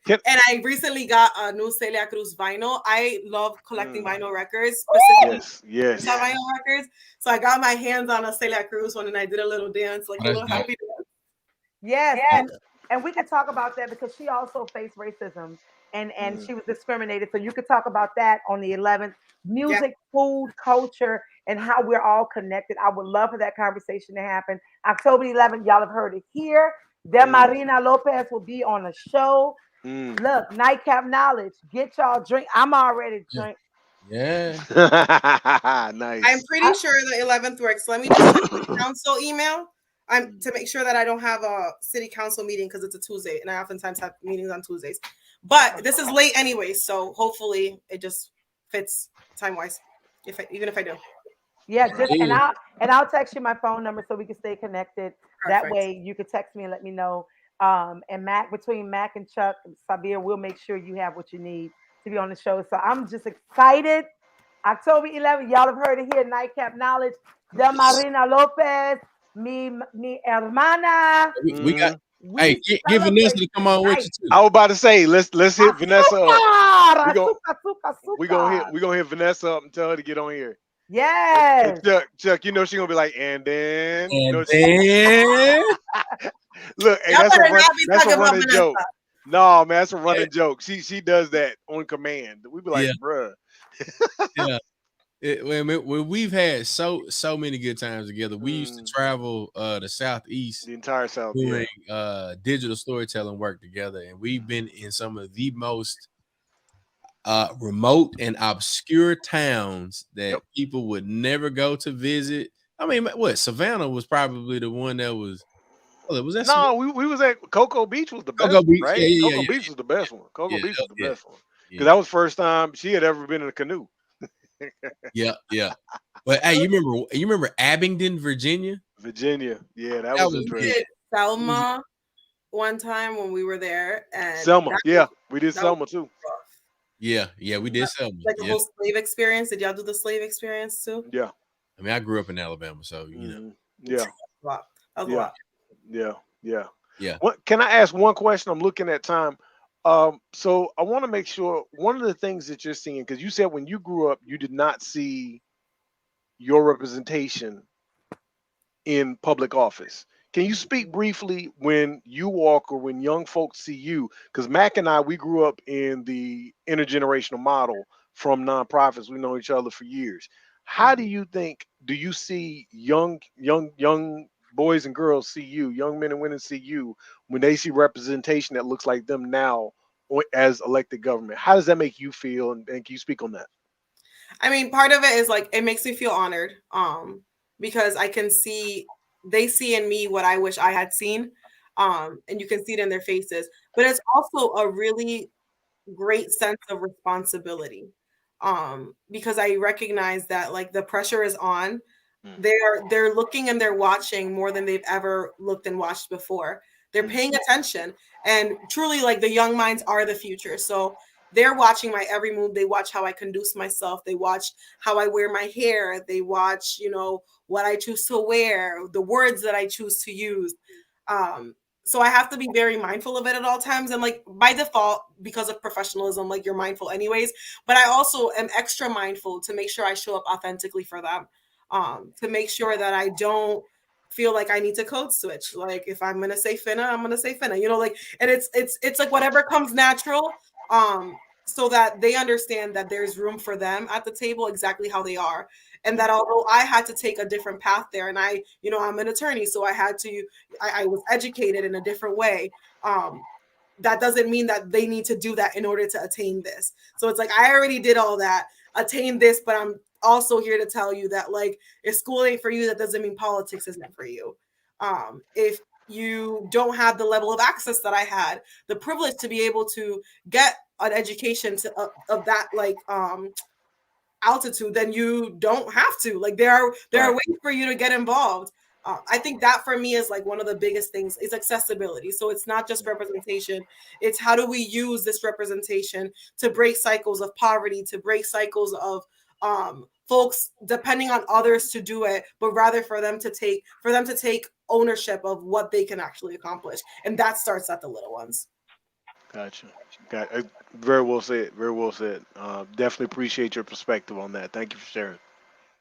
And I recently got a new Celia Cruz vinyl. I love collecting vinyl records, specifically Yes. vinyl records. So I got my hands on a Celia Cruz one, and I did a little dance, like a little happy dance. Yes, and we can talk about that because she also faced racism and she was discriminated. So you could talk about that on the 11th. Music, food, culture, and how we're all connected. I would love for that conversation to happen. October 11th, y'all have heard it here. Marina Lopez will be on the show. Look, Nightcap Knowledge. Get y'all drink. I'm already drink. Yeah. Nice. I'm pretty sure the 11th works. Let me just send the council email. To make sure that I don't have a city council meeting because it's a Tuesday, and I oftentimes have meetings on Tuesdays. But this is late anyway, so hopefully it just fits time wise. Even if I do. Yeah, just and I'll text you my phone number so we can stay connected. Perfect. That way you can text me and let me know. And between Mac and Chuck and Sabir, we'll make sure you have what you need to be on the show. So I'm just excited. October 11th, y'all have heard it here. Nightcap Knowledge. Marina Lopez. Mi hermana. We got. Hey, give Vanessa to come on with you too. I was about to say, let's hit Vanessa up. We gonna hit Vanessa up and tell her to get on here. Yes. And Chuck, you know she gonna be like, and then. Look, hey, that's a running joke. No, man, that's a running joke. She does that on command. We be like, bruh. Yeah. We've had so many good times together. We used to travel the Southeast, the entire South, doing digital storytelling work together, and we've been in some of the most remote and obscure towns that people would never go to visit. I mean, what, Savannah was probably the one that was. Was that? No, we was at Cocoa Beach. Was the best, right? Cocoa Beach was the best one. Cocoa Beach was the best one because that was the first time she had ever been in a canoe. Yeah. But hey, you remember Abingdon, Virginia? Yeah, that was interesting. Selma one time when we were there, and Selma, we did Selma too. Yeah, we did Selma. Like the whole slave experience. Did y'all do the slave experience too? Yeah. I mean, I grew up in Alabama, so you know. Yeah. A lot. Yeah. What can I ask one question? I'm looking at time. So I want to make sure one of the things that you're seeing, because you said when you grew up, you did not see your representation in public office. Can you speak briefly when you walk or when young folks see you? Because Mac and I, we grew up in the intergenerational model from nonprofits. We know each other for years. How do you see young boys and girls see you, young men and women see you when they see representation that looks like them now as elected government? How does that make you feel? And can you speak on that? I mean, part of it is like, it makes me feel honored because I can see, they see in me what I wish I had seen. And you can see it in their faces, but it's also a really great sense of responsibility because I recognize that like the pressure is on. They're looking and they're watching more than they've ever looked and watched before. They're paying attention, and truly, like, the young minds are the future. So they're watching my every move. They watch how I conduce myself. They watch how I wear my hair. They watch, what I choose to wear, the words that I choose to use. So I have to be very mindful of it at all times. And like by default, because of professionalism, like you're mindful anyways, but I also am extra mindful to make sure I show up authentically for them. To make sure that I don't feel like I need to code switch. Like if I'm gonna say finna, I'm gonna say finna. And it's like whatever comes natural, so that they understand that there's room for them at the table exactly how they are, and that although I had to take a different path there, and I'm an attorney, so I was educated in a different way. That doesn't mean that they need to do that in order to attain this. So it's like I already did all that, attain this, but I'm also here to tell you that like if school ain't for you, that doesn't mean politics isn't for you. If you don't have the level of access that I had, the privilege to be able to get an education of that like altitude, then you don't have to. Like there are ways for you to get involved. I think that for me is like one of the biggest things is accessibility. So it's not just representation. It's how do we use this representation to break cycles of poverty, to break cycles of folks depending on others to do it, but rather for them to take ownership of what they can actually accomplish. And that starts at the little ones. Gotcha. Very well said. Very well said. Definitely appreciate your perspective on that. Thank you for sharing.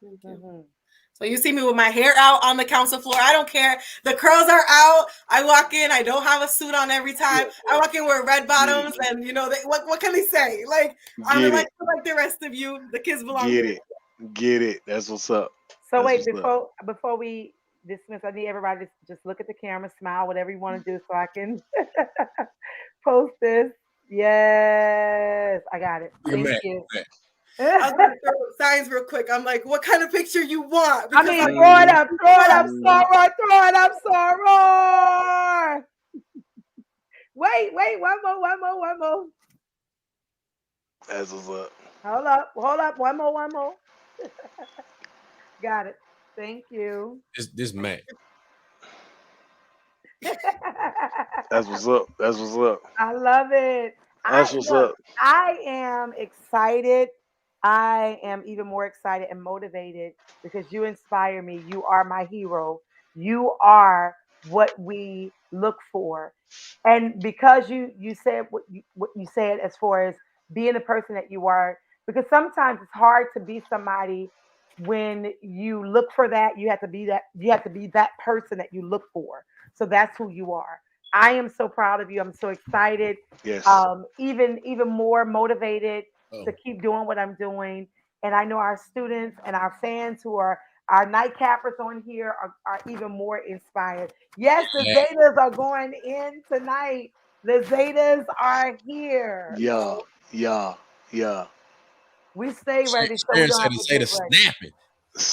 Thank you. Mhm. So you see me with my hair out on the council floor. I don't care. The curls are out. I walk in. I don't have a suit on every time. I walk in with red bottoms, and what can they say? Like I'm Get like it. the rest of you. The kids belong Get to me. it. Get it. That's what's up. So That's wait, what's up. before we dismiss, I need everybody to just look at the camera, smile, whatever you want to do, so I can post this. Yes, I got it. You're Thank mad. you. I was gonna throw up signs real quick. I'm like, what kind of picture you want? I Because mean, I throw it up, Soror, throw it up, Soror. Wait, one more. That's what's up. Hold up, one more. Got it. Thank you. This Mac. That's what's up. That's what's up. I love it. That's what's Look, up. I am excited. I am even more excited and motivated because you inspire me. You are my hero. You are what we look for. And because you said what you said as far as being the person that you are, because sometimes it's hard to be somebody when you look for that, you have to be that person that you look for. So that's who you are. I am so proud of you. I'm so excited. Yes. Even more motivated Oh. to keep doing what I'm doing. And I know our students and our fans who are our nightcappers on here are even more inspired. Yes, the Yeah. Zetas are going in tonight. The Zetas are here. Yeah. So Yeah. Yeah. we stay ready so we Sharon don't said have to to say get the ready. snapping.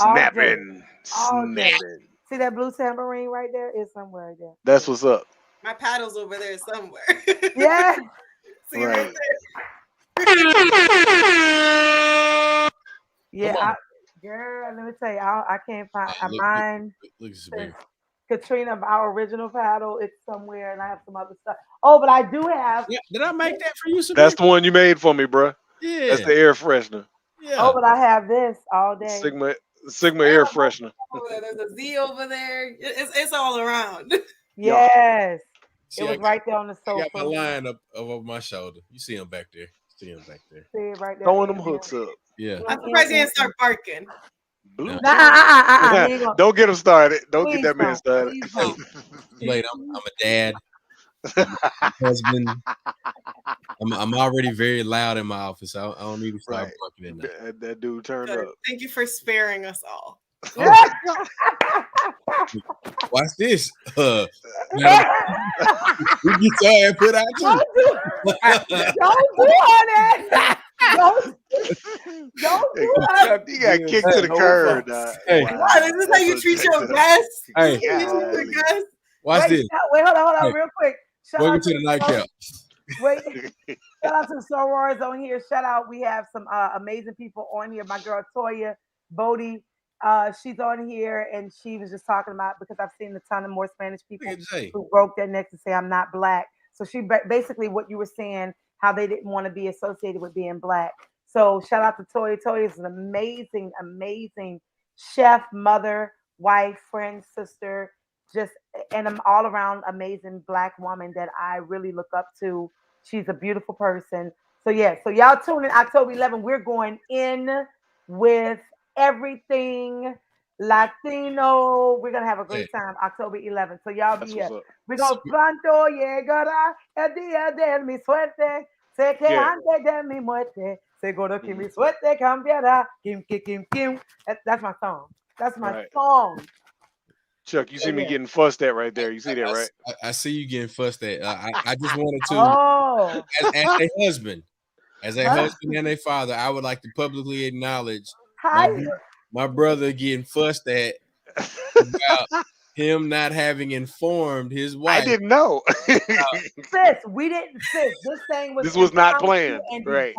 All day. Snapping. All day. Snapping. See that blue tambourine right there? It's somewhere right there. That's what's up. my paddle's over there somewhere. Yeah. See it right Right. there. Yeah. Girl, let me tell you, I can't find mine. Look at this Says baby. Katrina, our original paddle, it's somewhere, and I have some other stuff. Oh, but I do have. Yeah, did I make that for you, Sabine? That's the one you made for me, bruh. Yeah. That's the air freshener. Yeah. Oh, but I have this all day. Sigma air freshener. There's a Z over there. It's all around. Yes. See, It was right there on the I sofa. got my line up over my shoulder. You see him back there. See him back there. See it right there. Throwing them hooks up. Yeah. I'm surprised you didn't start barking. Blue. Don't get him started. Don't Please get that man don't. started. Please don't. Late. I'm a dad. I'm a husband. I'm already very loud in my office. I don't need to start Right. barking at night. That dude turned Good. up. Thank you for sparing us all. Watch this. You get your ass put out too. Don't do all that. Don't do that. You got kicked to the curb. Hey. Wow, this is how you treat your guests. Hey. This is how you treat your guests. Watch this. Wait, hold on, Hey. real quick. Shout Welcome out to the nightcap. Wait, shout out to Sorors on here. Shout out. We have some amazing people on here. My girl Tonya Boyd, she's on here, and she was just talking about because I've seen a ton of more Spanish people who broke their necks to say I'm not black. So she basically what you were saying, how they didn't want to be associated with being black. So shout out to Toya. Toya is an amazing, amazing chef, mother, wife, friend, sister, just and an all around amazing black woman that I really look up to. She's a beautiful person. So yeah, so y'all tune in October 11th. We're going in with everything Latino. We're gonna have a great time October 11th. So y'all be here. We're gonna pronto llegará el día de mi suerte. Sé que antes de mi muerte, seguro que mi suerte cambiará. Kim, kim, kim, kim. That's my song. That's my song. Chuck, you see me getting fussed at right there. You see that, right? I see you getting fussed at. I just wanted to, as a husband and a father, I would like to publicly acknowledge my brother getting fussed at about him not having informed his wife. I didn't know. We didn't. This thing was. This was not planned. Right.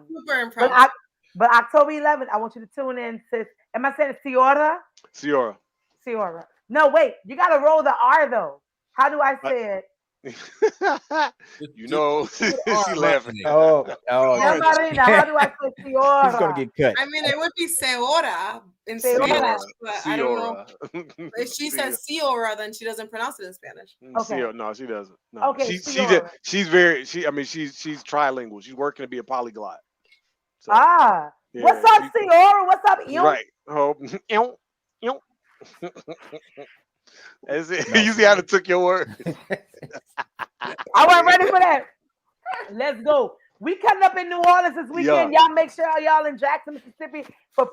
Super impressive. But October 11th, I want you to tune in, sis. Am I saying Ciora? Ciora. No, wait. You got to roll the R though. How do I say it? You know, she laughing. Oh, Yeah, Marina, how do I say he's gonna Seora? get cut. I mean, it would be Seora in Seora. Spanish, but I don't know. Seora. If she says Seora, then she doesn't pronounce it in Spanish. Okay. Seora. No, she doesn't. No. Okay, She's very. I mean, she's trilingual. She's working to be a polyglot. So, yeah, what's up, Seora? What's up, Ew? Right. Oh, That's it. You see how it took your word? I wasn't ready for that. Let's go. We coming up in New Orleans this weekend. Y'all make sure y'all in Jackson, Mississippi for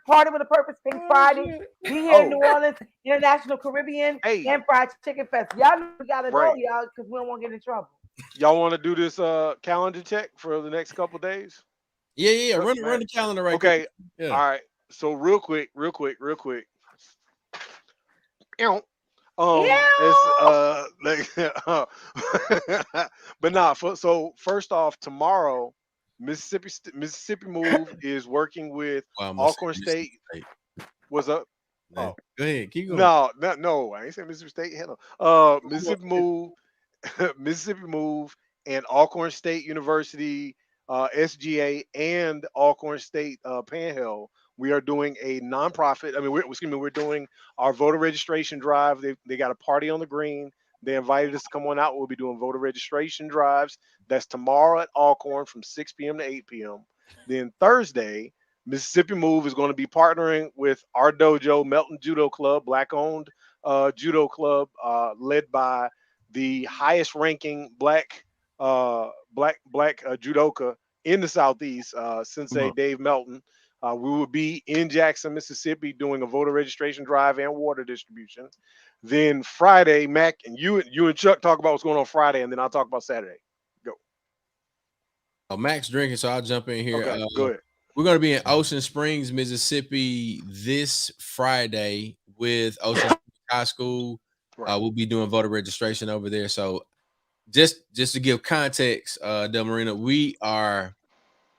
Party with a Purpose Pink Friday. Be here in New Orleans, International Caribbean, and Fried Chicken Fest. Y'all know we gotta go, y'all, because we don't want to get in trouble. Y'all want to do this calendar check for the next couple days? Yeah. Run the calendar right Okay. Yeah. All right. So real quick. But nah. So first off, tomorrow, Mississippi Move is working with Alcorn State. What's up? Oh, go ahead. Keep going. No. I ain't saying Mississippi State. Hello. Mississippi Move, and Alcorn State University, SGA, and Alcorn State Panhandle. We are doing a nonprofit. I mean, we're doing our voter registration drive. They got a party on the green. They invited us to come on out. We'll be doing voter registration drives. That's tomorrow at Alcorn from 6 p.m. to 8 p.m. Then Thursday, Mississippi Move is going to be partnering with our dojo, Melton Judo Club, Black-owned judo club, led by the highest-ranking black judoka in the Southeast, Sensei Dave Melton. We will be in Jackson, Mississippi, doing a voter registration drive and water distribution. Then Friday, Mac and you and Chuck talk about what's going on Friday, and then I'll talk about Saturday. Go. Oh, Mac's drinking, so I'll jump in here. Okay, go ahead. We're going to be in Ocean Springs, Mississippi this Friday with Ocean Springs High School. We'll be doing voter registration over there. So just to give context, Del Marino, we are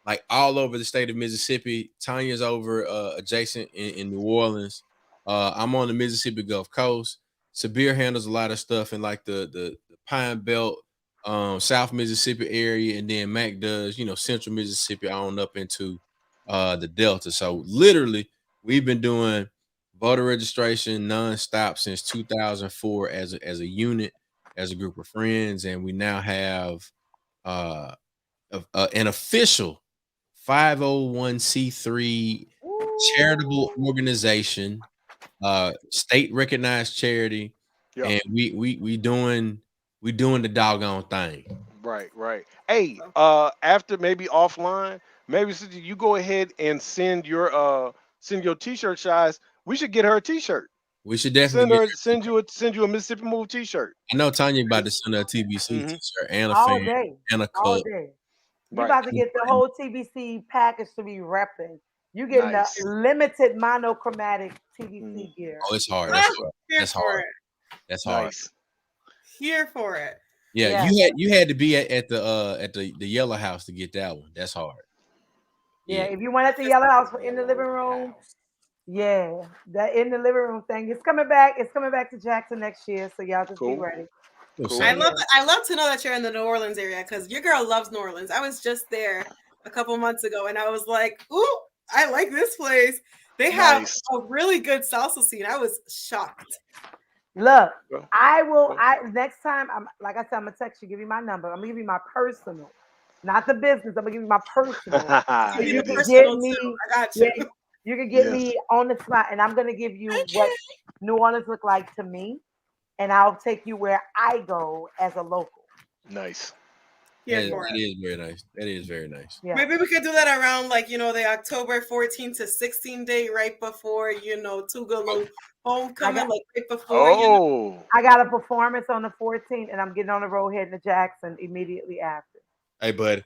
like all over the state of Mississippi. Tonya's over adjacent in New Orleans. I'm on the Mississippi Gulf Coast. Sabir handles a lot of stuff in like the Pine Belt, South Mississippi area, and then Mac does, Central Mississippi on up into the Delta. So literally, we've been doing voter registration nonstop since 2004 as a unit, as a group of friends, and we now have an official 501c3 charitable organization, state recognized charity, and we doing the doggone thing. Right. Hey, after maybe offline, maybe you go ahead and send your t-shirt size. We should get her a t-shirt. We should definitely send you a Mississippi Move t-shirt. I know Tonya about to send her a TBC t-shirt and a fan and a cup. You about to get the whole TBC package to be repping. You getting the limited monochromatic TBC gear. Oh, it's hard. That's hard. That's hard. Nice. Here for it. Yeah, you had to be at the Yellow House to get that one. That's hard. Yeah, if you went at the Yellow House in the living room, that in the living room thing. It's coming back. It's coming back to Jackson next year. So y'all just be ready. Cool. I love to know that you're in the New Orleans area because your girl loves New Orleans. I was just there a couple months ago and I was like, ooh, I like this place. They have a really good salsa scene. I was shocked. Look, next time, I'm gonna text you, give you my number. I'm gonna give you my personal, not the business. I'm gonna give you my personal. So you can get me. I got you. You can get me on the spot, and I'm gonna give you what New Orleans look like to me, and I'll take you where I go as a local. Nice. It is very nice. That is very nice. Yeah. Maybe we could do that around the October 14 to 16 date, right before Tougaloo homecoming, right before. I got a performance on the 14th, and I'm getting on the road heading to Jackson immediately after. Hey, bud.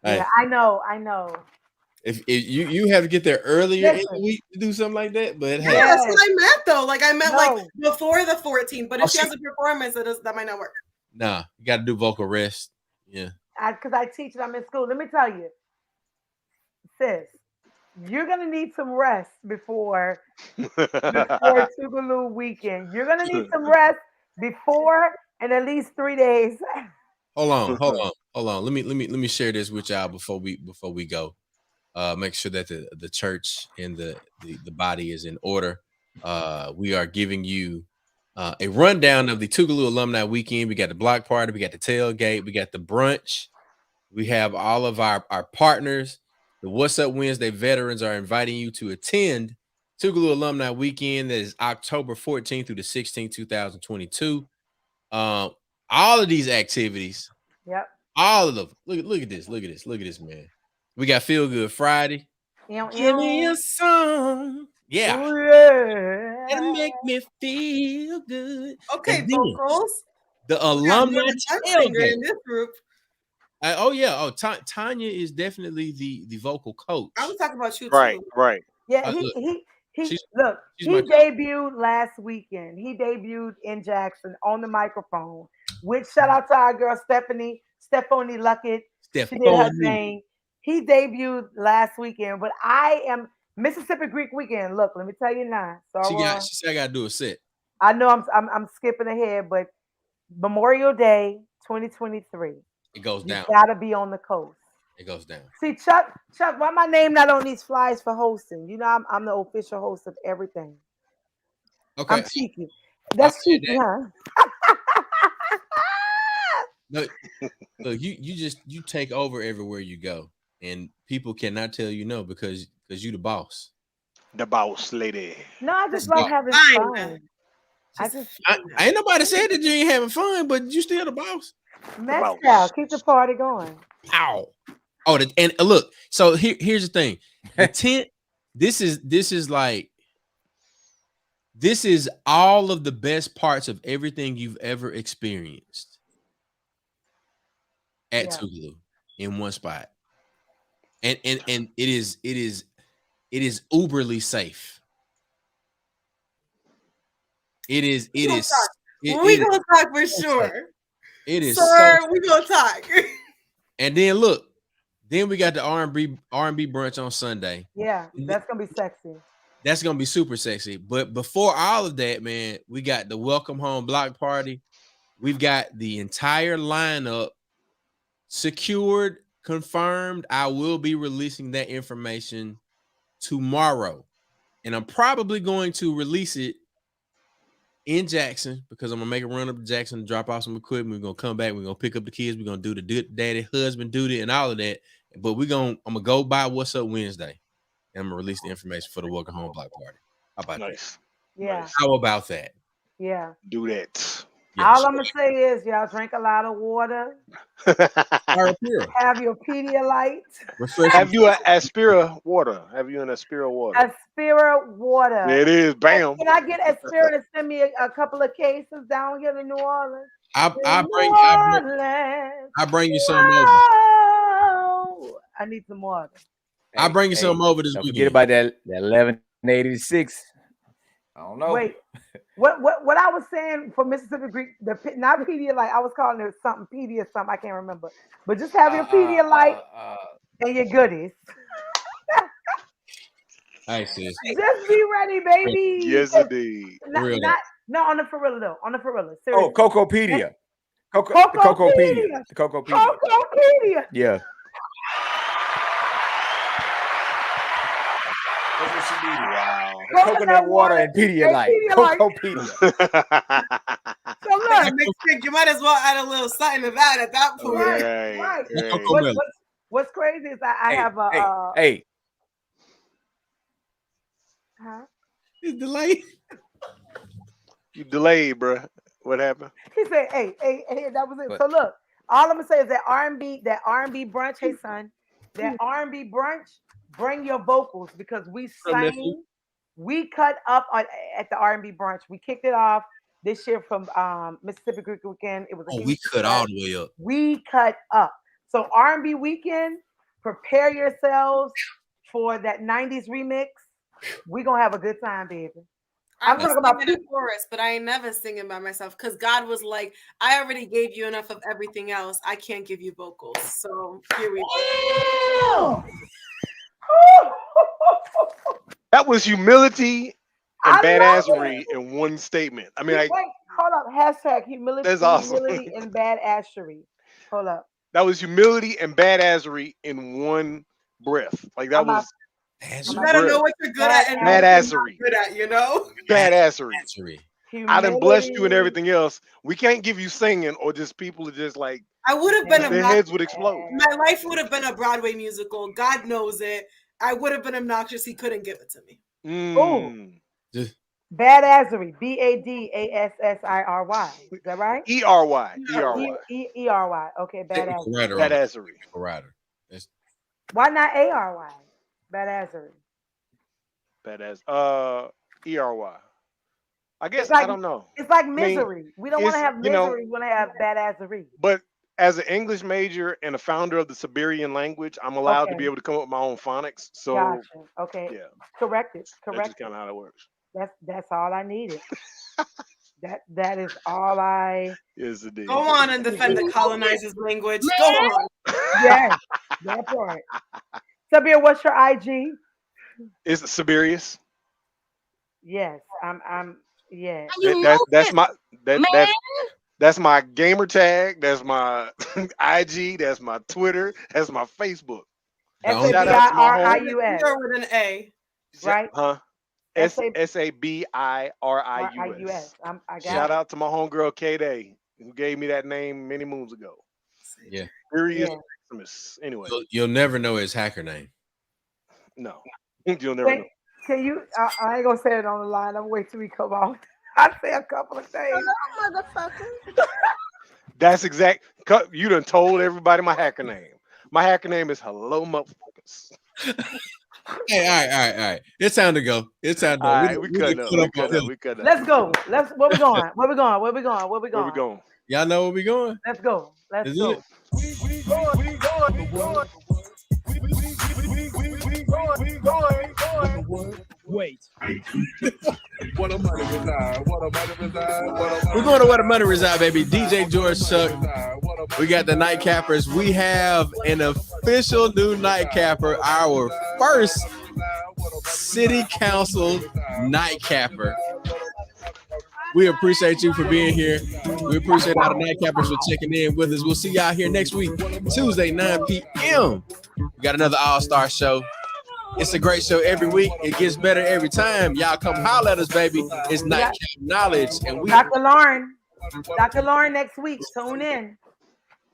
Yeah, I know. If you have to get there earlier in the week to do something like that, but hey, that's what I meant though. I meant before the 14th. But if she has a performance, that might not work. Nah, you got to do vocal rest. Yeah. Because I teach and I'm in school. Let me tell you, sis, you're gonna need some rest before Tougaloo weekend. You're gonna need some rest before in at least 3 days. Hold on. Let me share this with y'all before we go. Make sure that the church and the body is in order. We are giving you a rundown of the Tougaloo Alumni Weekend. We got the block party, we got the tailgate, we got the brunch. We have all of our partners. The What's Up Wednesday veterans are inviting you to attend Tougaloo Alumni Weekend. That is October 14th through the 16th, 2022. All of these activities. Yep. All of them. Look at this, man. We got Feel Good Friday. Give me a song. Yeah. Ooh, yeah. It'll make me feel good. Okay, And then vocals. the alumni tailgate. In this group. Tonya is definitely the vocal coach. I was talking about you Right, too. right. Yeah, he debuted last weekend. He debuted in Jackson on the microphone. Which shout out to our girl Stephanie Luckett. She did her thing. He debuted last weekend, but I am Mississippi Greek weekend. Look, let me tell you now. So she said I gotta do a set. I know I'm skipping ahead, but Memorial Day 2023. It goes down. You gotta be on the coast. It goes down. See, Chuck, why my name not on these flyers for hosting? You know, I'm the official host of everything. Okay. I'm cheeky. That's cheeky, huh? Look, you take over everywhere you go, and people cannot tell you no because you the boss. The boss lady. No, I just love having fun. I ain't nobody said that you ain't having fun, but you still the boss. Mezcal, keep the party going. Ow. Oh, and look. So here's the thing. The tent. This is all of the best parts of everything you've ever experienced at Tougaloo in one spot, and it is uberly safe. We're gonna talk for sure. It is, sir. We gonna talk. And then look, then we got the R&B brunch on Sunday. Yeah, that's gonna be sexy. That's gonna be super sexy. But before all of that, man, we got the welcome home block party. We've got the entire lineup secured, confirmed. I will be releasing that information tomorrow, and I'm probably going to release it in Jackson because I'm gonna make a run up to Jackson to drop off some equipment. We're gonna come back. We're gonna pick up the kids. We're gonna do the daddy husband duty and all of that. But I'm gonna go by What's Up Wednesday, and I'm gonna release the information for the welcome home block party. How about that? Yeah. How about that? Yeah. Do that. Yes. All I'm gonna say is y'all drink a lot of water. Have your Pedialyte. Have you an Aspira water? Have you an Aspira water? Aspira water. It is. Bam. Can I get Aspira to send me a couple of cases down here in New Orleans? I bring you some over. I need some water. I bring you some over this don't weekend. Forget about that 1186. I don't know. Wait, what I was saying for Mississippi Greek, not Pedialyte, I was calling it something Pedia something, I can't remember. But just have your Pedialyte and your goodies. Hey, sis. Just be ready, baby. Yes, indeed. No, on the for real though. On the for real. Oh, Cocopedia. Cocopedia. Cocopedia. Yeah. That's what she needed. Wow. Coconut water and Pedialyte. Cocopedia. So look, you might as well add a little something to that at that point. Right. What's crazy is I have a Huh? It's delayed. You delayed, bro. What happened? He said, hey, that was it. What? So look, all I'm gonna say is that R&B brunch, hey son, that R&B brunch, bring your vocals because we sang, we cut up at the R&B brunch. We kicked it off this year from Mississippi Greek Weekend. It was we cut all the way up. We cut up. So R&B weekend, prepare yourselves for that 90s remix. We're gonna have a good time, baby. I'm talking about the chorus, but I ain't never singing by myself because God was like, I already gave you enough of everything else. I can't give you vocals. So here we go. That was humility and badassery in one statement. I mean, like, Hold up. Hashtag humility, That's awesome. humility and badassery. Hold up. That was humility and badassery in one breath. Like that was You gotta know what you're good at and badassery. good at, you know? Badassery. I done blessed you and Humility. everything else. We can't give you singing or just people are just like I would have been their heads would explode. My life would have been a Broadway musical. God knows it. I would have been obnoxious. He couldn't give it to me. Badassery. BADASSIRY. Is that right? ERY. ERY. Okay, badassery. Badassery. Why not ARY? Badassery. Badass. ERY. I guess like, I don't know. It's like misery. We don't want to have misery. We want to have badassery. But as an English major and a founder of the Siberian language, I'm allowed to be able to come up with my own phonics. So gotcha. Okay. Yeah. Correct it. That's just kind of how that works. That's all I needed. that is all I. Yes, indeed. Go on and defend the colonizers' language. Go on. Yes, that part. Sabir, what's your IG? Is it Siberius? Yes, I'm. Yeah. That's my gamer tag. That's my IG. That's my Twitter. That's my Facebook. SABIRIUS. With an A, right? Huh? SABIRIUS. I got Shout out to my homegirl K-Day, who gave me that name many moons ago. Yeah. Serious Christmas. Anyway, you'll never know his hacker name. No, you'll never know. Can you? I ain't gonna say it on the line. I'm wait till we come off. I say a couple of things. Hello, motherfucker. That's exact. You done told everybody my hacker name. My hacker name is Hello Motherfuckers. Hey, all right. It's time to go. It's time to go. All right, we cut up. Let's go. Where we going? Where we going? Y'all know where we going? Let's go. Let's go. We going. Wait. What a money reside. We're going to where the money reside, baby. DJ George Chuck. We got the Nightcappers. We have an official new Nightcapper, our first city council Nightcapper. We appreciate you for being here. We appreciate all the Nightcappers for checking in with us. We'll see y'all here next week, Tuesday, 9 p.m. We got another all-star show. It's a great show every week. It gets better every time. Y'all come holler at us, baby. It's Nightcap Knowledge. And we Dr. Lauren next week. Tune in.